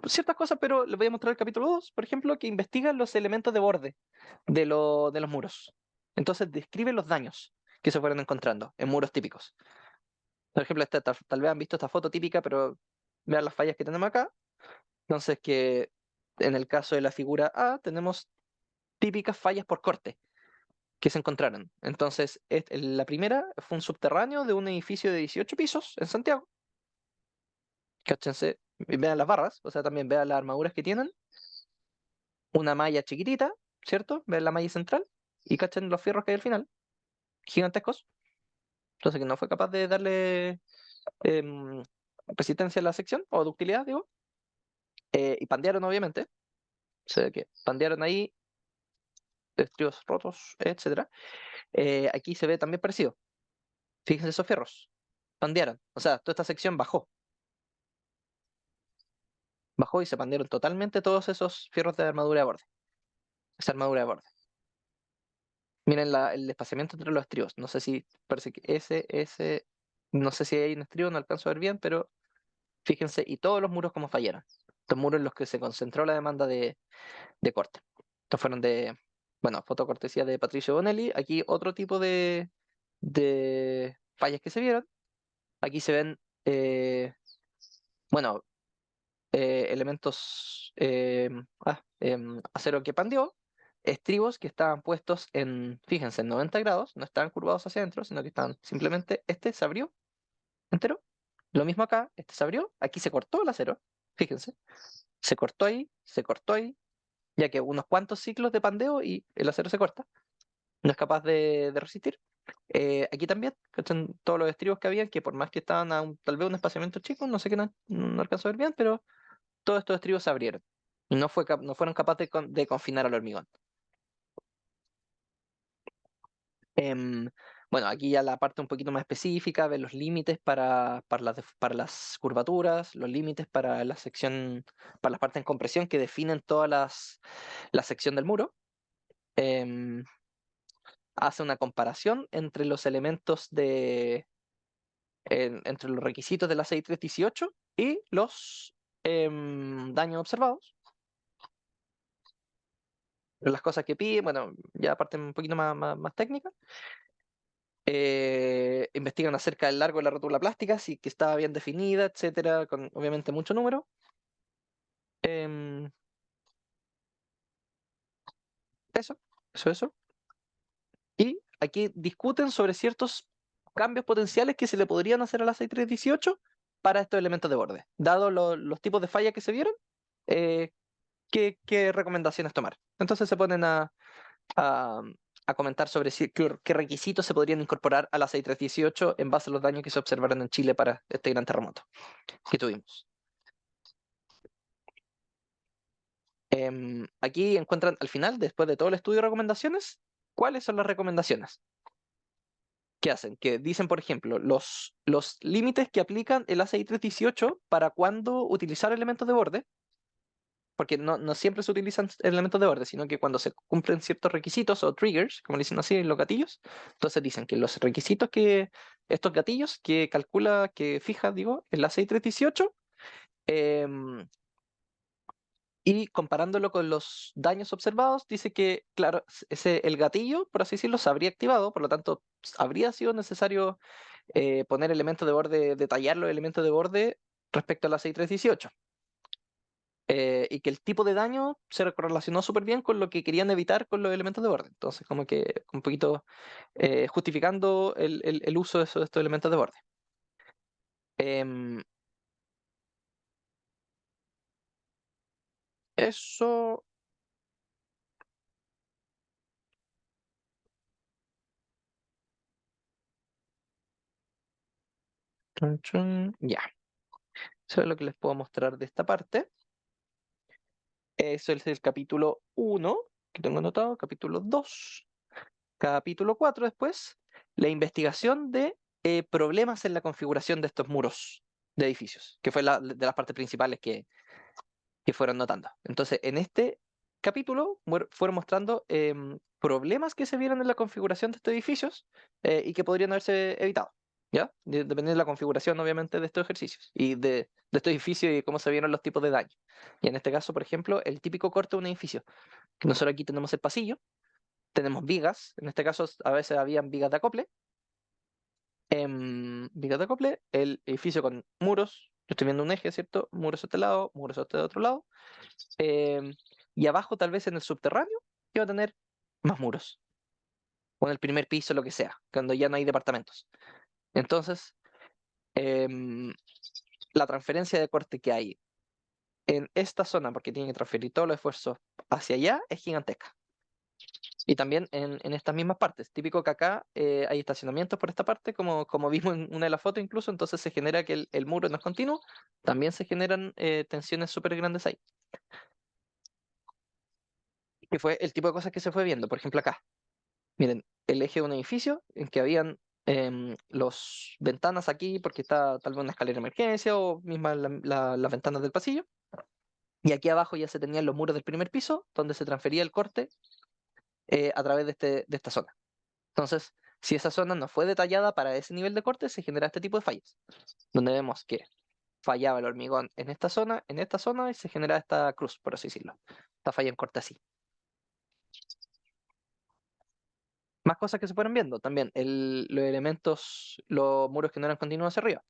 ciertas cosas, pero les voy a mostrar el capítulo 2, por ejemplo, que investiga los elementos de borde de los muros. Entonces describe los daños que se fueron encontrando en muros típicos. Por ejemplo, tal vez han visto esta foto típica, pero vean las fallas que tenemos acá. Entonces, que en el caso de la figura A tenemos típicas fallas por corte que se encontraron. Entonces, la primera fue un subterráneo de un edificio de 18 pisos en Santiago. Cáchense, vean las barras, o sea, también vean las armaduras que tienen. Una malla chiquitita, ¿cierto? Vean la malla central y cachen los fierros que hay al final, gigantescos. Entonces, que no fue capaz de darle em, resistencia a la sección, o ductilidad, digo. Y pandearon, obviamente. O sea, que pandearon ahí, estribos rotos, etcétera. Aquí se ve también parecido. Fíjense esos fierros. Pandearon. O sea, toda esta sección bajó. Bajó y se pandearon totalmente todos esos fierros de armadura de borde. Esa armadura de borde. Miren el espaciamiento entre los estribos. No sé si parece que no sé si hay un estribo, no alcanzo a ver bien, pero fíjense, y todos los muros como fallaron. Los muros en los que se concentró la demanda de corte. Estos fueron bueno, fotocortesía de Patricio Bonelli. Aquí otro tipo de fallas que se vieron. Aquí se ven, bueno, elementos acero que pandeó, estribos que estaban puestos fíjense, en 90 grados, no estaban curvados hacia adentro, sino que estaban simplemente, este se abrió entero. Lo mismo acá, este se abrió, aquí se cortó el acero, fíjense, se cortó ahí, ya que unos cuantos ciclos de pandeo y el acero se corta, no es capaz de resistir. Aquí también, ¿cachan? Todos los estribos que había, que por más que estaban a tal vez un espaciamiento chico, no sé qué, no alcanzo a ver bien, pero todos estos estribos se abrieron y no fueron capaces de confinar al hormigón. Em, bueno, aquí ya la parte un poquito más específica, ver los límites para las curvaturas, los límites para la sección, para las partes en compresión que definen la sección del muro. Em, Hace una comparación entre los elementos entre los requisitos de la 6318 y los daños observados. Las cosas que piden, bueno, ya parte un poquito más técnica. Investigan acerca del largo de la rótula plástica, si que estaba bien definida, etcétera, con obviamente mucho número. Em, eso. Y aquí discuten sobre ciertos cambios potenciales que se le podrían hacer a la 6318 para estos elementos de borde. Dado los tipos de fallas que se vieron, eh, qué recomendaciones tomar. Entonces se ponen a, a comentar sobre qué requisitos se podrían incorporar a la 6318 en base a los daños que se observaron en Chile para este gran terremoto que tuvimos. Aquí encuentran al final, después de todo el estudio de recomendaciones, cuáles son las recomendaciones que hacen. Que dicen, por ejemplo, los límites que aplican el ACI 318 para cuándo utilizar elementos de borde, porque no siempre se utilizan elementos de borde, sino que cuando se cumplen ciertos requisitos o triggers, como le dicen así, los gatillos, entonces dicen que los requisitos que estos gatillos que calcula, que fija, digo, el ACI 318, em, y comparándolo con los daños observados, dice que, claro, el gatillo, por así decirlo, se habría activado, por lo tanto, habría sido necesario poner elementos de borde, detallar los elementos de borde respecto a la 6318. Y que el tipo de daño se correlacionó súper bien con lo que querían evitar con los elementos de borde. Entonces, como que un poquito justificando el uso de estos elementos de borde. Em, eso. Chun, chun, ya. Eso es lo que les puedo mostrar de esta parte. Eso es el capítulo 1, que tengo anotado, capítulo 2. Capítulo 4 después, la investigación de problemas en la configuración de estos muros de edificios, que fue de las partes principales que fueron notando. Entonces, en este capítulo fueron mostrando problemas que se vieron en la configuración de estos edificios y que podrían haberse evitado, ¿ya? Dependiendo de la configuración, obviamente, de estos ejercicios y de estos edificios y cómo se vieron los tipos de daño. Y en este caso, por ejemplo, el típico corte de un edificio, que nosotros aquí tenemos el pasillo, tenemos vigas, en este caso a veces habían vigas de acople, vigas de acople, el edificio con muros, yo estoy viendo un eje, ¿cierto? Muros a este lado, muros a este otro lado, em, y abajo tal vez en el subterráneo iba a tener más muros, o en el primer piso, lo que sea, cuando ya no hay departamentos. Entonces, em, la transferencia de corte que hay en esta zona, porque tienen que transferir todos los esfuerzos hacia allá, es gigantesca. Y también en estas mismas partes. Típico que acá hay estacionamientos por esta parte, como vimos en una de las fotos incluso, entonces se genera que el muro no es continuo, también se generan tensiones súper grandes ahí. Que fue el tipo de cosas que se fue viendo. Por ejemplo, acá, miren, el eje de un edificio en que habían los ventanas aquí, porque está tal vez una escalera de emergencia o mismas las ventanas del pasillo. Y aquí abajo ya se tenían los muros del primer piso, donde se transfería el corte a través de esta zona. Entonces, si esa zona no fue detallada para ese nivel de corte, se genera este tipo de fallas, donde vemos que fallaba el hormigón en esta zona, y se genera esta cruz, por así decirlo. Esta falla en corte así. Más cosas que se fueron viendo también, los elementos, los muros que no eran continuos hacia arriba,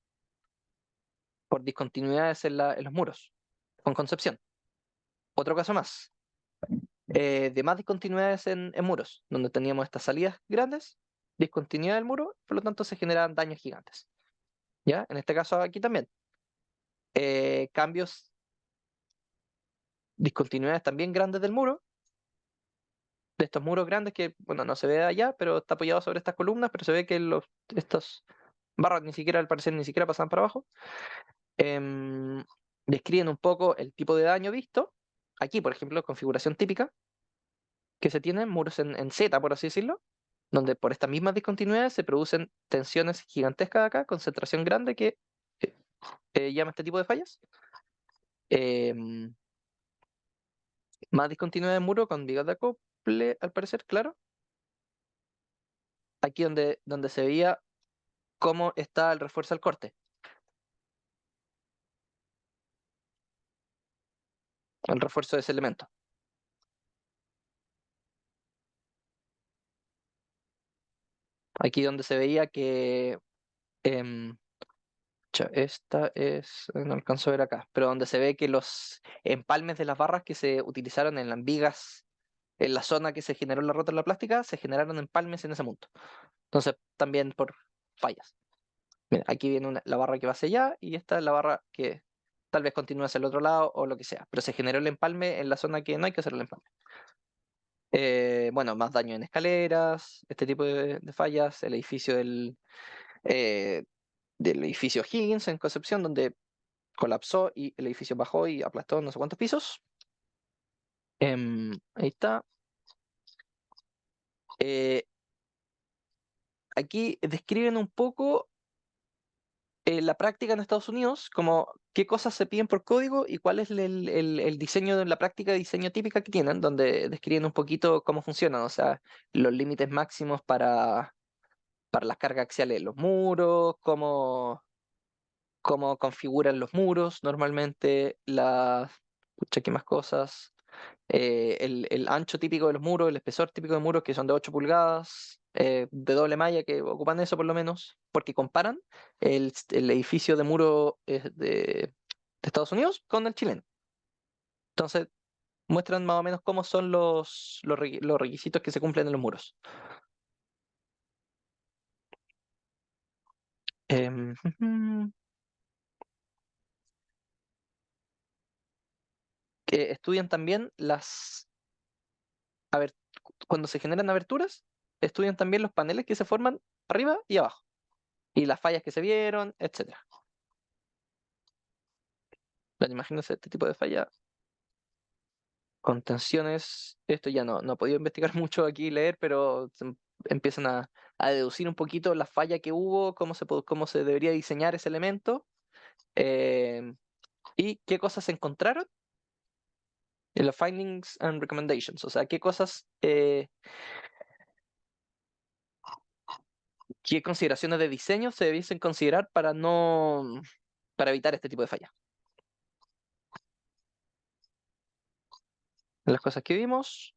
por discontinuidades en los muros, con Concepción. Otro caso más, de más discontinuidades en muros, donde teníamos estas salidas grandes, discontinuidad del muro, por lo tanto se generaban daños gigantes. ¿Ya? En este caso aquí también. Cambios, discontinuidades también grandes del muro, de estos muros grandes que, bueno, no se ve allá, pero está apoyado sobre estas columnas, pero se ve que estos barras ni siquiera, al parecer, ni siquiera pasan para abajo. Em, Describen un poco el tipo de daño visto. Aquí, por ejemplo, configuración típica que se tienen, muros en Z, por así decirlo, donde por estas mismas discontinuidades se producen tensiones gigantescas acá, concentración grande que eh, llama este tipo de fallas. Em, Más discontinuidad de muro con vigas de acople, al parecer, claro. Aquí donde se veía cómo está el refuerzo al corte, el refuerzo de ese elemento. Aquí donde se veía que em, esta es, no alcanzo a ver acá, pero donde se ve que los empalmes de las barras que se utilizaron en las vigas, en la zona que se generó la rota en la plástica, se generaron empalmes en ese punto. Entonces, también por fallas. Mira, aquí viene la barra que va hacia allá y esta es la barra que tal vez continúe hacia el otro lado o lo que sea, pero se generó el empalme en la zona que no hay que hacer el empalme. Bueno, más daño en escaleras, este tipo de fallas, el edificio eh, del edificio Higgins en Concepción, donde colapsó y el edificio bajó y aplastó no sé cuántos pisos. Ahí está. Eh, Aquí describen un poco la práctica en Estados Unidos, como qué cosas se piden por código y cuál es el diseño de la práctica de diseño típica que tienen, donde describen un poquito cómo funcionan, o sea, los límites máximos para las cargas axiales de los muros, cómo configuran los muros normalmente, pucha, ¿qué más cosas? El ancho típico de los muros, el espesor típico de muros que son de 8 pulgadas, de doble malla que ocupan eso por lo menos, porque comparan el edificio de muro de Estados Unidos con el chileno. Entonces muestran más o menos cómo son los requisitos que se cumplen en los muros. Em, que estudian también cuando se generan aberturas, estudian también los paneles que se forman arriba y abajo, y las fallas que se vieron, etcétera. Bueno, imagínense este tipo de falla con tensiones. Esto ya no he podido investigar mucho aquí y leer, pero empiezan a deducir un poquito la falla que hubo, cómo se debería diseñar ese elemento, eh, y qué cosas se encontraron en los findings and recommendations. O sea, qué consideraciones de diseño se debiesen considerar para evitar este tipo de falla. Las cosas que vimos.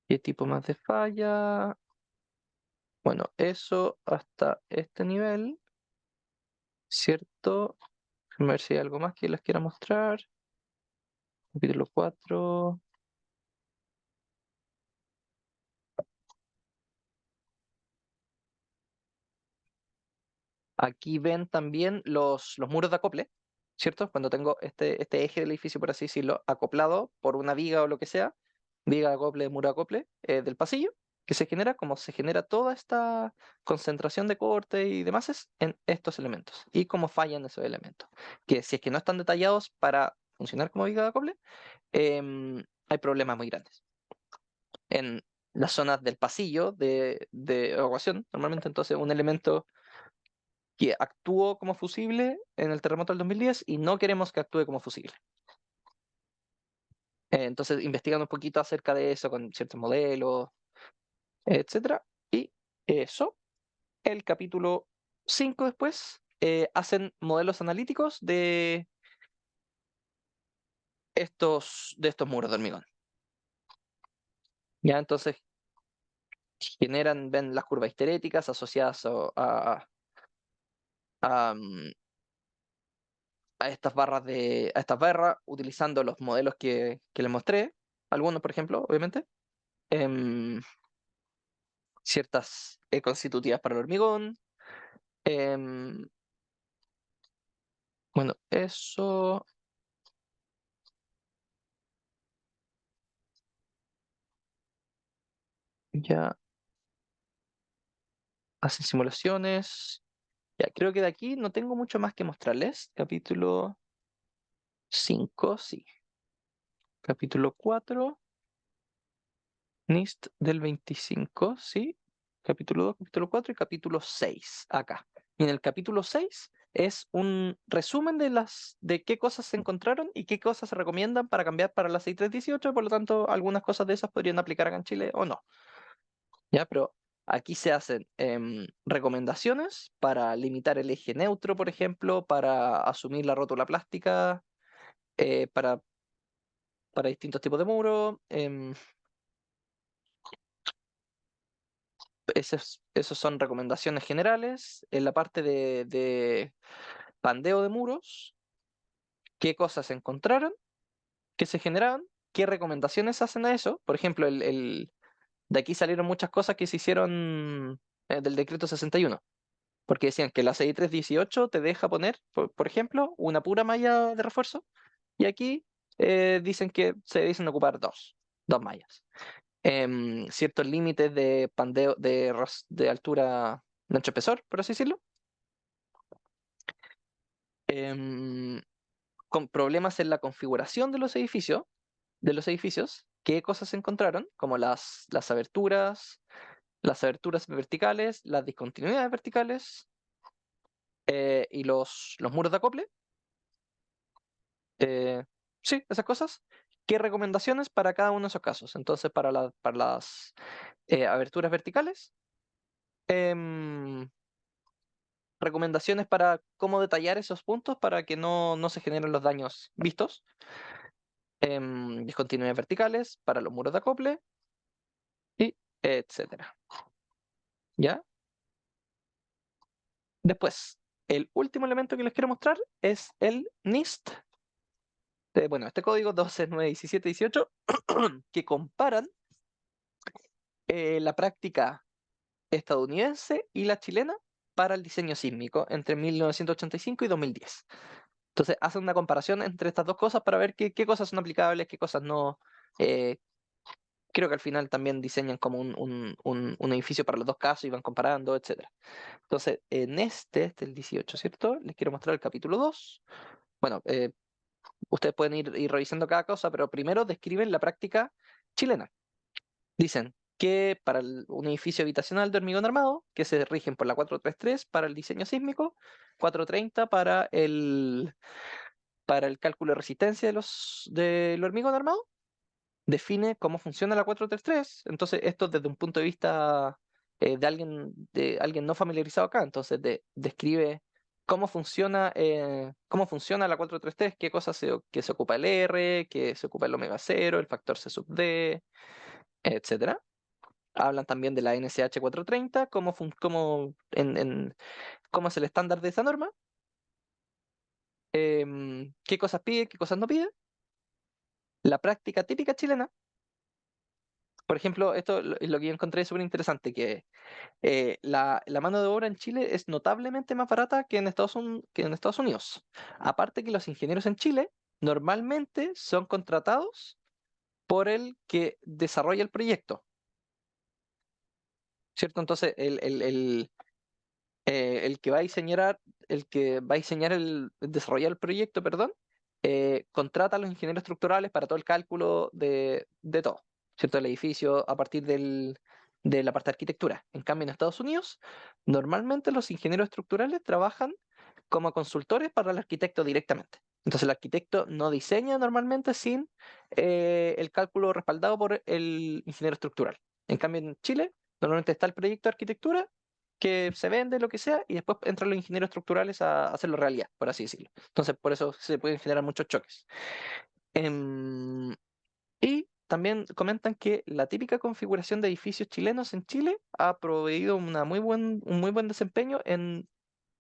¿Qué tipo más de falla? Bueno, eso hasta este nivel, ¿cierto? A ver si hay algo más que les quiera mostrar. Capítulo 4. Aquí ven también los muros de acople, ¿cierto? Cuando tengo este eje del edificio, por así decirlo, acoplado por una viga o lo que sea, viga de acople, muro de acople, del pasillo, que se genera como se genera toda esta concentración de corte y demás en estos elementos. Y cómo fallan esos elementos. Que si es que no están detallados para funcionar como viga de acople, hay problemas muy grandes. En las zonas del pasillo de evacuación, normalmente entonces un elemento que actuó como fusible en el terremoto del 2010 y no queremos que actúe como fusible. Entonces, investigando un poquito acerca de eso con ciertos modelos, etcétera. Y eso, el capítulo 5 después, hacen modelos analíticos de estos muros de hormigón. Ya, entonces ven las curvas histeréticas asociadas a, mm, a estas barras utilizando los modelos que les mostré, algunos por ejemplo, obviamente, ciertas constitutivas para el hormigón. em, bueno, eso ya hacen simulaciones. Ya, creo que de aquí no tengo mucho más que mostrarles. Capítulo 5 sí. Capítulo 4 NIST del 25, sí. Capítulo 2, capítulo 4 y capítulo 6 acá. Y en el capítulo 6 es un resumen de qué cosas se encontraron y qué cosas se recomiendan para cambiar para la 6318. Por lo tanto, algunas cosas de esas podrían aplicar acá en Chile o no. Ya, pero Aquí se hacen recomendaciones para limitar el eje neutro, por ejemplo, para asumir la rótula plástica, para distintos tipos de muros. Esos son recomendaciones generales. En la parte de pandeo de muros, qué cosas se encontraron, qué se generaban, qué recomendaciones hacen a eso. Por ejemplo, de aquí salieron muchas cosas que se hicieron del decreto 61, porque decían que la 6318 te deja poner, por ejemplo, una pura malla de refuerzo, y aquí dicen que se dicen ocupar dos mallas. Ciertos límites de pandeo, de altura de ancho espesor, por así decirlo. Em, con problemas en la configuración de los edificios, qué cosas se encontraron, como las aberturas verticales, las discontinuidades verticales y los muros de acople. eh, sí, esas cosas. ¿Qué recomendaciones para cada uno de esos casos? Entonces, para las aberturas verticales, em, recomendaciones para cómo detallar esos puntos para que no se generen los daños vistos. Discontinuidades verticales para los muros de acople y etcétera. ¿Ya? Después, el último elemento que les quiero mostrar es el NIST. Bueno, este código 12, 9, 17, 18, que comparan la práctica estadounidense y la chilena para el diseño sísmico entre 1985 y 2010. Entonces, hacen una comparación entre estas dos cosas para ver qué cosas son aplicables, qué cosas no. Eh, Creo que al final también diseñan como un edificio para los dos casos y van comparando, etcétera. Entonces, en este el 18, ¿cierto? Les quiero mostrar el capítulo 2. Bueno, ustedes pueden ir revisando cada cosa, pero primero describen la práctica chilena. Dicen que para un edificio habitacional de hormigón armado, que se rigen por la 433 para el diseño sísmico, 430 para el cálculo de resistencia del hormigón armado, define cómo funciona la 433. Entonces, esto desde un punto de vista de alguien no familiarizado acá. Entonces, describe cómo funciona la 433, qué cosas que se ocupa el R, que se ocupa el omega cero, el factor C sub D, etcétera. Hablan también de la NSH 430, cómo es el estándar de esa norma, qué cosas pide, qué cosas no pide. La práctica típica chilena, por ejemplo, esto es lo que yo encontré súper interesante, que la mano de obra en Chile es notablemente más barata que en Estados Unidos. Aparte que los ingenieros en Chile normalmente son contratados por el que desarrolla el proyecto, ¿cierto? Entonces, el que va a diseñar desarrollar el proyecto, perdón, contrata a los ingenieros estructurales para todo el cálculo de todo, ¿cierto? El edificio a partir de la parte de arquitectura. En cambio, en Estados Unidos, normalmente los ingenieros estructurales trabajan como consultores para el arquitecto directamente. Entonces, el arquitecto no diseña normalmente sin el cálculo respaldado por el ingeniero estructural. En cambio, en Chile, normalmente está el proyecto de arquitectura que se vende, lo que sea, y después entran los ingenieros estructurales a hacerlo realidad, por así decirlo. Entonces, por eso se pueden generar muchos choques. Em, y también comentan que la típica configuración de edificios chilenos en Chile ha proveído un muy buen desempeño en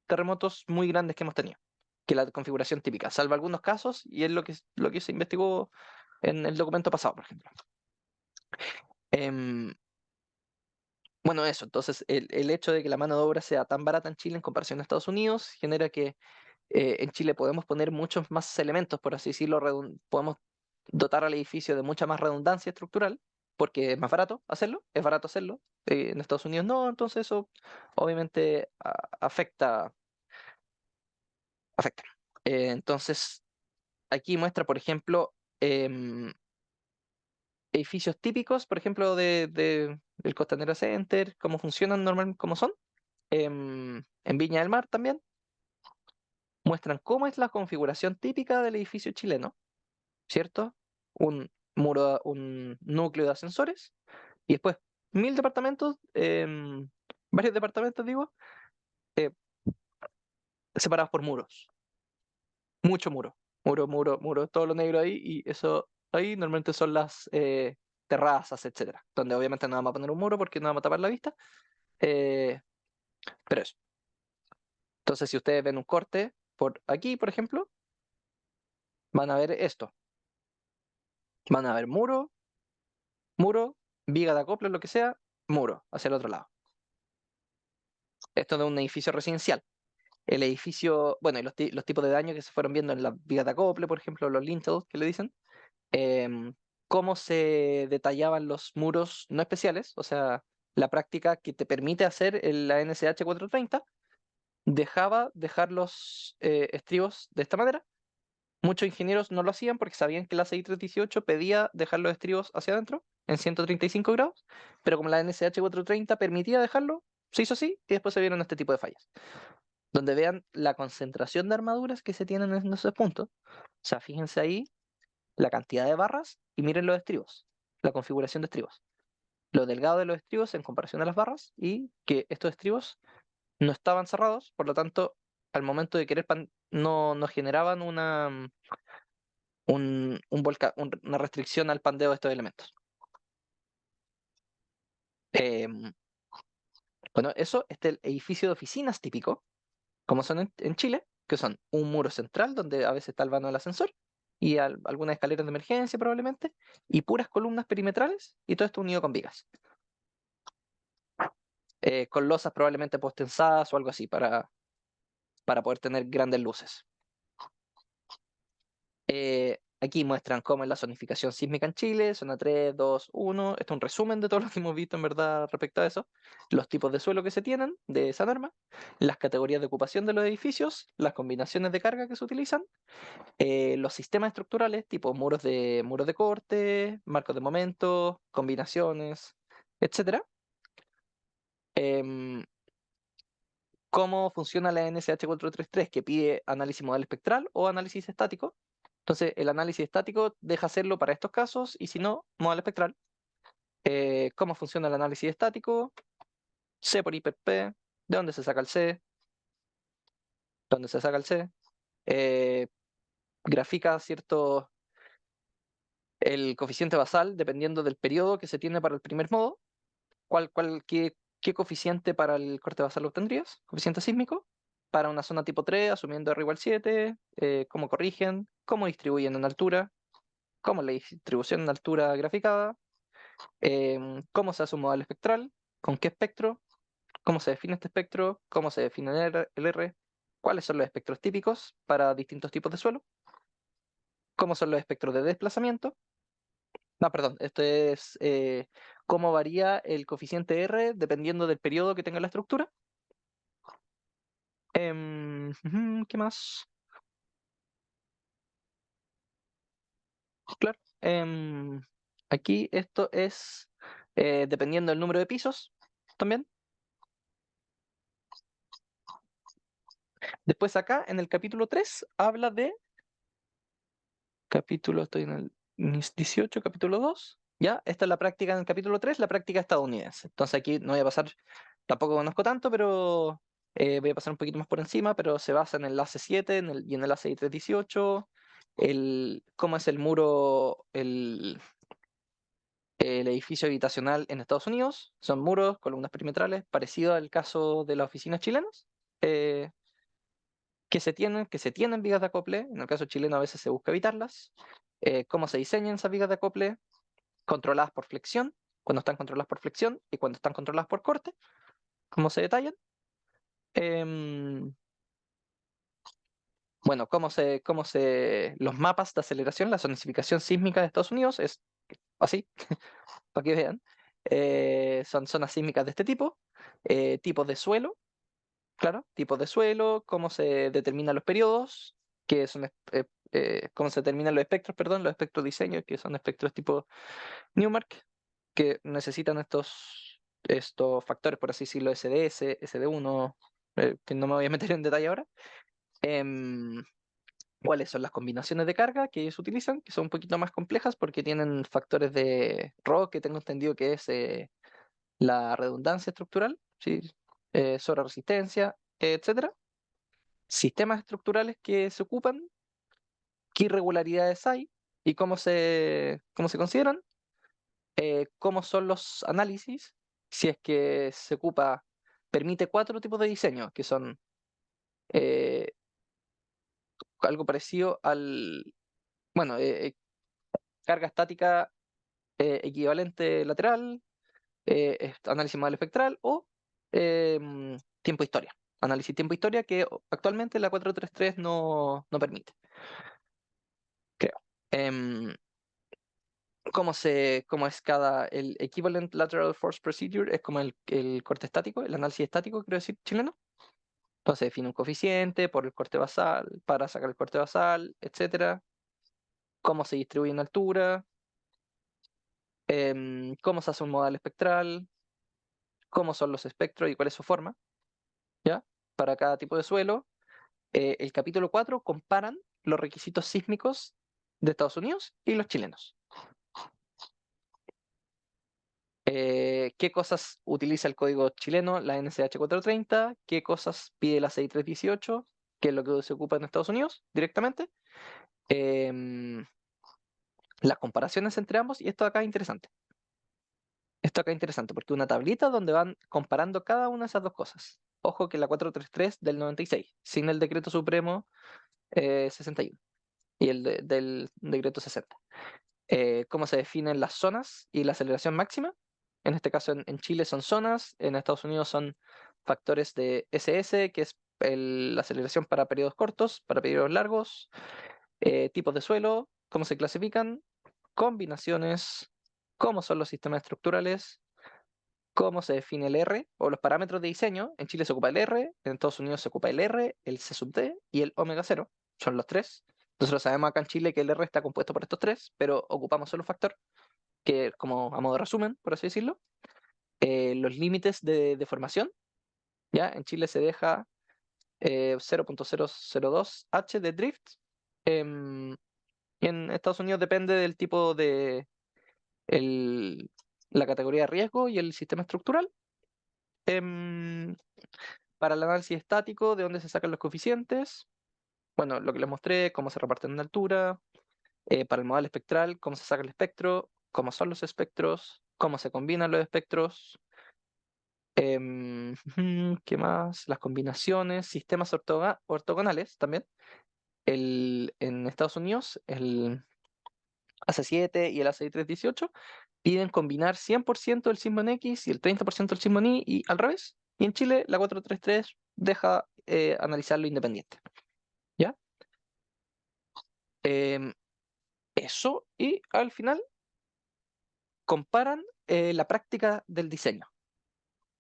terremotos muy grandes que hemos tenido, que la configuración típica, salvo algunos casos, y es lo que se investigó en el documento pasado, por ejemplo. Em, bueno, eso, entonces el hecho de que la mano de obra sea tan barata en Chile en comparación a Estados Unidos genera que en Chile podemos poner muchos más elementos, por así decirlo, podemos dotar al edificio de mucha más redundancia estructural, porque es barato hacerlo, en Estados Unidos no, entonces eso obviamente afecta. Entonces, aquí muestra, por ejemplo, edificios típicos, por ejemplo, del Costanera Center, cómo funcionan normalmente, cómo son, en Viña del Mar también. Muestran cómo es la configuración típica del edificio chileno, ¿cierto? Un núcleo de ascensores y después 1000 departamentos, varios departamentos, digo, eh, separados por muros. Mucho muro. Muro, muro, muro, todo lo negro ahí, y eso ahí normalmente son las terrazas, etcétera. Donde obviamente no vamos a poner un muro porque no vamos a tapar la vista. eh, pero eso. Entonces, si ustedes ven un corte por aquí, por ejemplo, van a ver esto. Van a ver muro, muro, viga de acople, lo que sea, muro, hacia el otro lado. Esto de un edificio residencial. El edificio, bueno, y los tipos de daño que se fueron viendo en las vigas de acople, por ejemplo, los lintels que le dicen, em, cómo se detallaban los muros no especiales, o sea, la práctica que te permite hacer la NSH 430, dejaba dejar los estribos de esta manera. Muchos ingenieros no lo hacían porque sabían que la 6318 pedía dejar los estribos hacia adentro en 135 grados, pero como la NSH 430 permitía dejarlo, se hizo así y después se vieron este tipo de fallas. Donde vean la concentración de armaduras que se tienen en esos puntos. O sea, fíjense ahí la cantidad de barras y miren los estribos, la configuración de estribos. Lo delgado de los estribos en comparación a las barras, y que estos estribos no estaban cerrados, por lo tanto, al momento de querer no generaban una restricción al pandeo de estos elementos. Em, bueno, eso es el edificio de oficinas típico, como son en Chile, que son un muro central donde a veces está el vano del ascensor y algunas escaleras de emergencia probablemente, y puras columnas perimetrales, y todo esto unido con vigas. Con losas probablemente postensadas o algo así para poder tener grandes luces. Aquí muestran cómo es la zonificación sísmica en Chile, zona 3, 2, 1. Este es un resumen de todo lo que hemos visto en verdad respecto a eso. Los tipos de suelo que se tienen de esa norma, las categorías de ocupación de los edificios, las combinaciones de carga que se utilizan, los sistemas estructurales tipo muros de corte, marcos de momento, combinaciones, etcétera. Em, cómo funciona la NSH 433, que pide análisis modal espectral o análisis estático. Entonces, el análisis estático deja hacerlo para estos casos, y si no, modal espectral. Cómo funciona el análisis estático, C por IPP, de dónde se saca el C, dónde se saca el C. Eh, grafica cierto el coeficiente basal dependiendo del periodo que se tiene para el primer modo. ¿Qué coeficiente para el corte basal obtendrías? Coeficiente sísmico. Para una zona tipo 3, asumiendo R igual 7, cómo corrigen, cómo distribuyen en altura, cómo es la distribución en altura graficada, cómo se hace un modelo espectral, con qué espectro, cómo se define este espectro, cómo se define el R, cuáles son los espectros típicos para distintos tipos de suelo, cómo son los espectros de desplazamiento. No, perdón, esto es cómo varía el coeficiente R dependiendo del periodo que tenga la estructura. ¿Qué más? Claro. Aquí esto es dependiendo del número de pisos también. Después acá en el capítulo 3 habla de capítulo, estoy en el 18, capítulo 2. Ya, esta es la práctica en el capítulo 3, la práctica estadounidense. Entonces aquí no voy a pasar, tampoco conozco tanto, pero voy a pasar un poquito más por encima, pero se basa en el enlace 7 y en el enlace 318, cómo es el muro, el edificio habitacional en Estados Unidos. Son muros, columnas perimetrales, parecido al caso de las oficinas chilenas, eh, que se tienen vigas de acople. En el caso chileno a veces se busca evitarlas. Cómo se diseñan esas vigas de acople, controladas por flexión, cuando están controladas por flexión y cuando están controladas por corte, cómo se detallan. Em, bueno, los mapas de aceleración, la zonificación sísmica de Estados Unidos es así, para que vean. Son zonas sísmicas de este tipo, tipos de suelo, claro, tipos de suelo, cómo se determinan los periodos, que son, cómo se determinan los espectros, perdón, los espectros de diseño, que son espectros tipo Newmark, que necesitan estos factores, por así decirlo, SDS, SD1, que no me voy a meter en detalle ahora. Em, ¿Cuáles son las combinaciones de carga que ellos utilizan? Que son un poquito más complejas porque tienen factores de RO, que tengo entendido que es la redundancia estructural, ¿sí? Sobre resistencia, etcétera. Sistemas estructurales que se ocupan, qué irregularidades hay y cómo se consideran, cómo son los análisis, si es que se ocupa, permite 4 tipos de diseño, que son eh, algo parecido bueno, carga estática equivalente lateral, análisis modal espectral o tiempo historia. Análisis tiempo historia que actualmente la 433 no permite, creo. Em, cómo es el Equivalent Lateral Force Procedure, es como el corte estático, el análisis estático, quiero decir, chileno. Entonces define un coeficiente por el corte basal, para sacar el corte basal, etcétera. Cómo se distribuye en altura, cómo se hace un modal espectral, cómo son los espectros y cuál es su forma, ¿ya? Para cada tipo de suelo. El capítulo 4 comparan los requisitos sísmicos de Estados Unidos y los chilenos. ¿Qué cosas utiliza el código chileno, la NCH 430? ¿Qué cosas pide la 6318? ¿Qué es lo que se ocupa en Estados Unidos directamente? Em, las comparaciones entre ambos, y esto acá es interesante. Esto acá es interesante porque una tablita donde van comparando cada una de esas dos cosas. Ojo que la 433 del 96, sin el decreto supremo 61 y del decreto 60. Cómo se definen las zonas y la aceleración máxima. En este caso en Chile son zonas, en Estados Unidos son factores de SS, que es la aceleración para periodos cortos, para periodos largos, tipos de suelo, cómo se clasifican, combinaciones, cómo son los sistemas estructurales, cómo se define el R o los parámetros de diseño. En Chile se ocupa el R, en Estados Unidos se ocupa el R, el C sub D y el omega cero. Son los tres. Nosotros sabemos acá en Chile que el R está compuesto por estos tres, pero ocupamos solo un factor, que como a modo de resumen, por así decirlo. Los límites de deformación, ¿ya? En Chile se deja 0.002 H de drift. em, y en Estados Unidos depende del tipo el- la categoría de riesgo y el sistema estructural. Em, para el análisis estático, de dónde se sacan los coeficientes. Bueno, lo que les mostré, cómo se reparten en altura. Para el modal espectral, cómo se saca el espectro, cómo son los espectros, cómo se combinan los espectros. ¿Qué más? Las combinaciones, sistemas ortogonales también. En Estados Unidos, el AC7 y el AC318 piden combinar 100% del sismo en X y el 30% del sismo en Y y al revés. Y en Chile, la 433 deja analizarlo independiente. ¿Ya? Em, eso, y al final comparan la práctica del diseño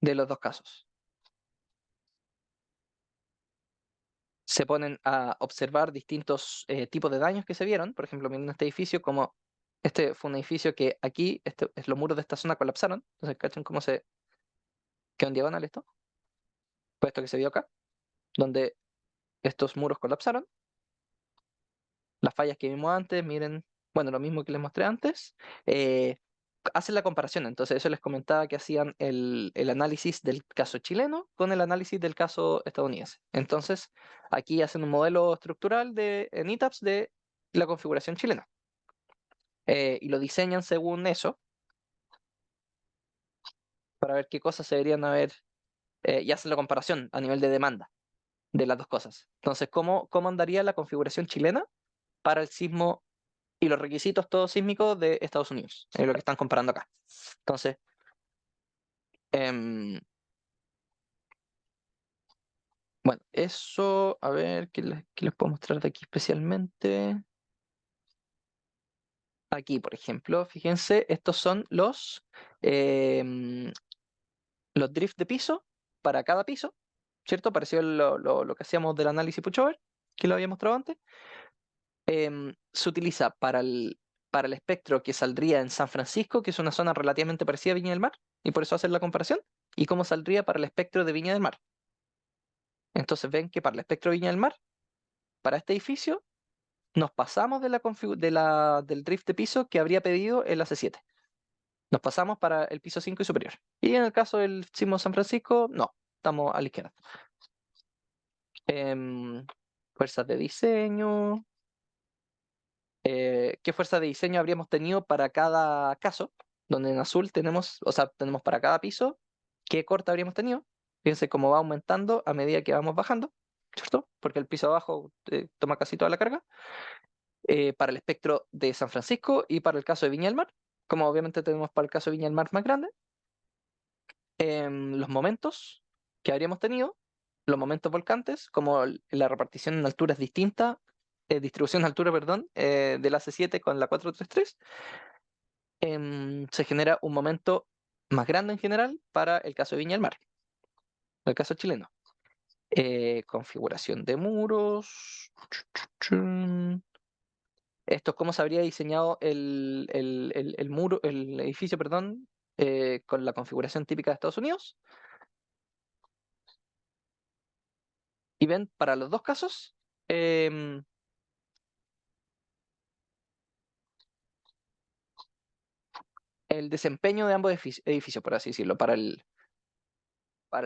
de los dos casos. Se ponen a observar distintos tipos de daños que se vieron. Por ejemplo, viendo este edificio, como este fue un edificio que aquí, los muros de esta zona colapsaron. Entonces, ¿cachan cómo se quedó en diagonal esto? Pues esto que se vio acá, donde estos muros colapsaron. Las fallas que vimos antes, miren, bueno, lo mismo que les mostré antes. eh, Hacen la comparación, entonces eso les comentaba que hacían el análisis del caso chileno con el análisis del caso estadounidense. Entonces, aquí hacen un modelo estructural en ETAPS de la configuración chilena. Y lo diseñan según eso, para ver qué cosas se deberían haber, y hacen la comparación a nivel de demanda de las dos cosas. Entonces, ¿cómo andaría la configuración chilena para el sismo y los requisitos todos sísmicos de Estados Unidos? Es lo que están comparando acá. Entonces, em, bueno, eso, a ver, qué les puedo mostrar de aquí especialmente? Aquí, por ejemplo, fíjense, estos son em, los drift de piso para cada piso, ¿cierto? Parecido a lo que hacíamos del análisis pushover, que lo había mostrado antes. Se utiliza para el espectro que saldría en San Francisco, que es una zona relativamente parecida a Viña del Mar, y por eso hacer la comparación, y cómo saldría para el espectro de Viña del Mar. Entonces ven que para el espectro de Viña del Mar, para este edificio, nos pasamos del drift de piso que habría pedido el AC7. Nos pasamos para el piso 5 y superior. Y en el caso del sismo de San Francisco, no, estamos a la izquierda. Fuerzas de diseño. ¿Qué fuerza de diseño habríamos tenido para cada caso? Donde en azul tenemos, o sea, tenemos para cada piso, qué corte habríamos tenido. Fíjense cómo va aumentando a medida que vamos bajando, ¿cierto? Porque el piso abajo toma casi toda la carga. Para el espectro de San Francisco y para el caso de Viña del Mar, como obviamente tenemos para el caso de Viña del Mar más grande. Los momentos que habríamos tenido, los momentos volcantes, como la repartición en alturas distintas, distribución de altura, perdón, de la C7 con la 433, se genera un momento más grande en general para el caso de Viña del Mar, el caso chileno. Configuración de muros. Esto es cómo se habría diseñado el muro, el edificio, perdón, con la configuración típica de Estados Unidos. Y ven, para los dos casos, em, el desempeño de ambos edificios, por así decirlo, para el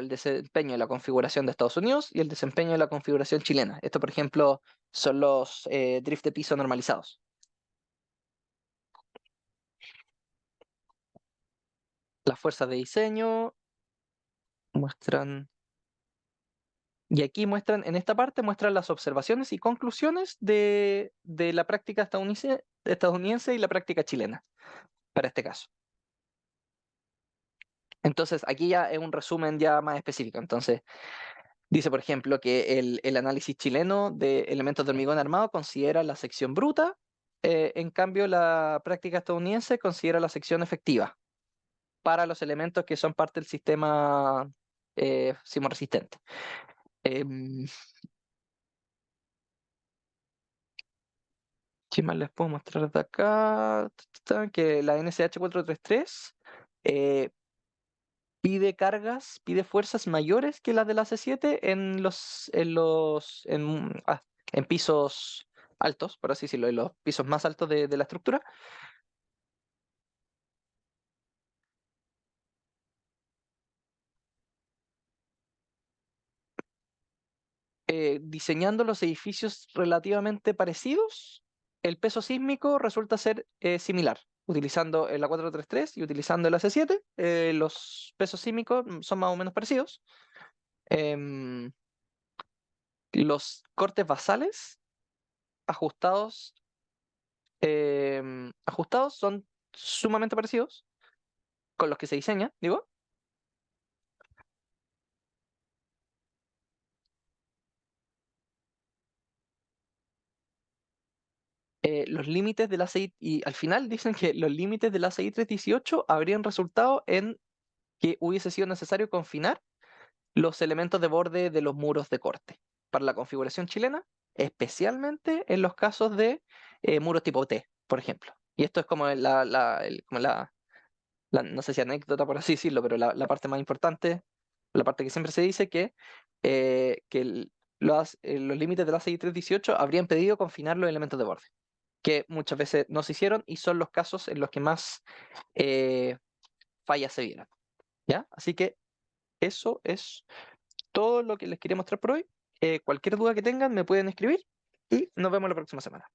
desempeño de la configuración de Estados Unidos y el desempeño de la configuración chilena. Esto, por ejemplo, son los drift de piso normalizados. Las fuerzas de diseño muestran, y aquí muestran, en esta parte muestran las observaciones y conclusiones de la práctica estadounidense y la práctica chilena, para este caso. Entonces, aquí ya es un resumen ya más específico. Entonces, dice, por ejemplo, que el análisis chileno de elementos de hormigón armado considera la sección bruta, en cambio la práctica estadounidense considera la sección efectiva para los elementos que son parte del sistema sismorresistente. Em, ¿Qué más les puedo mostrar de acá? Que la NSH 433 eh, pide cargas, pide fuerzas mayores que las de la C7 en pisos altos, por así decirlo, en los pisos más altos de la estructura. Diseñando los edificios relativamente parecidos, el peso sísmico resulta ser similar. Utilizando la 433 y utilizando la C7, los pesos sísmicos son más o menos parecidos. Em, los cortes basales ajustados, ajustados son sumamente parecidos con los que se diseña, digo. Los límites de la CI, y al final dicen que los límites de la CI 318 habrían resultado en que hubiese sido necesario confinar los elementos de borde de los muros de corte para la configuración chilena, especialmente en los casos de muros tipo T, por ejemplo. Y esto es como no sé si anécdota por así decirlo, pero la parte más importante, la parte que siempre se dice que los límites de la CI 318 habrían pedido confinar los elementos de borde, que muchas veces no se hicieron y son los casos en los que más eh, fallas se vieron. ¿Ya? Así que eso es todo lo que les quería mostrar por hoy. Cualquier duda que tengan me pueden escribir y nos vemos la próxima semana.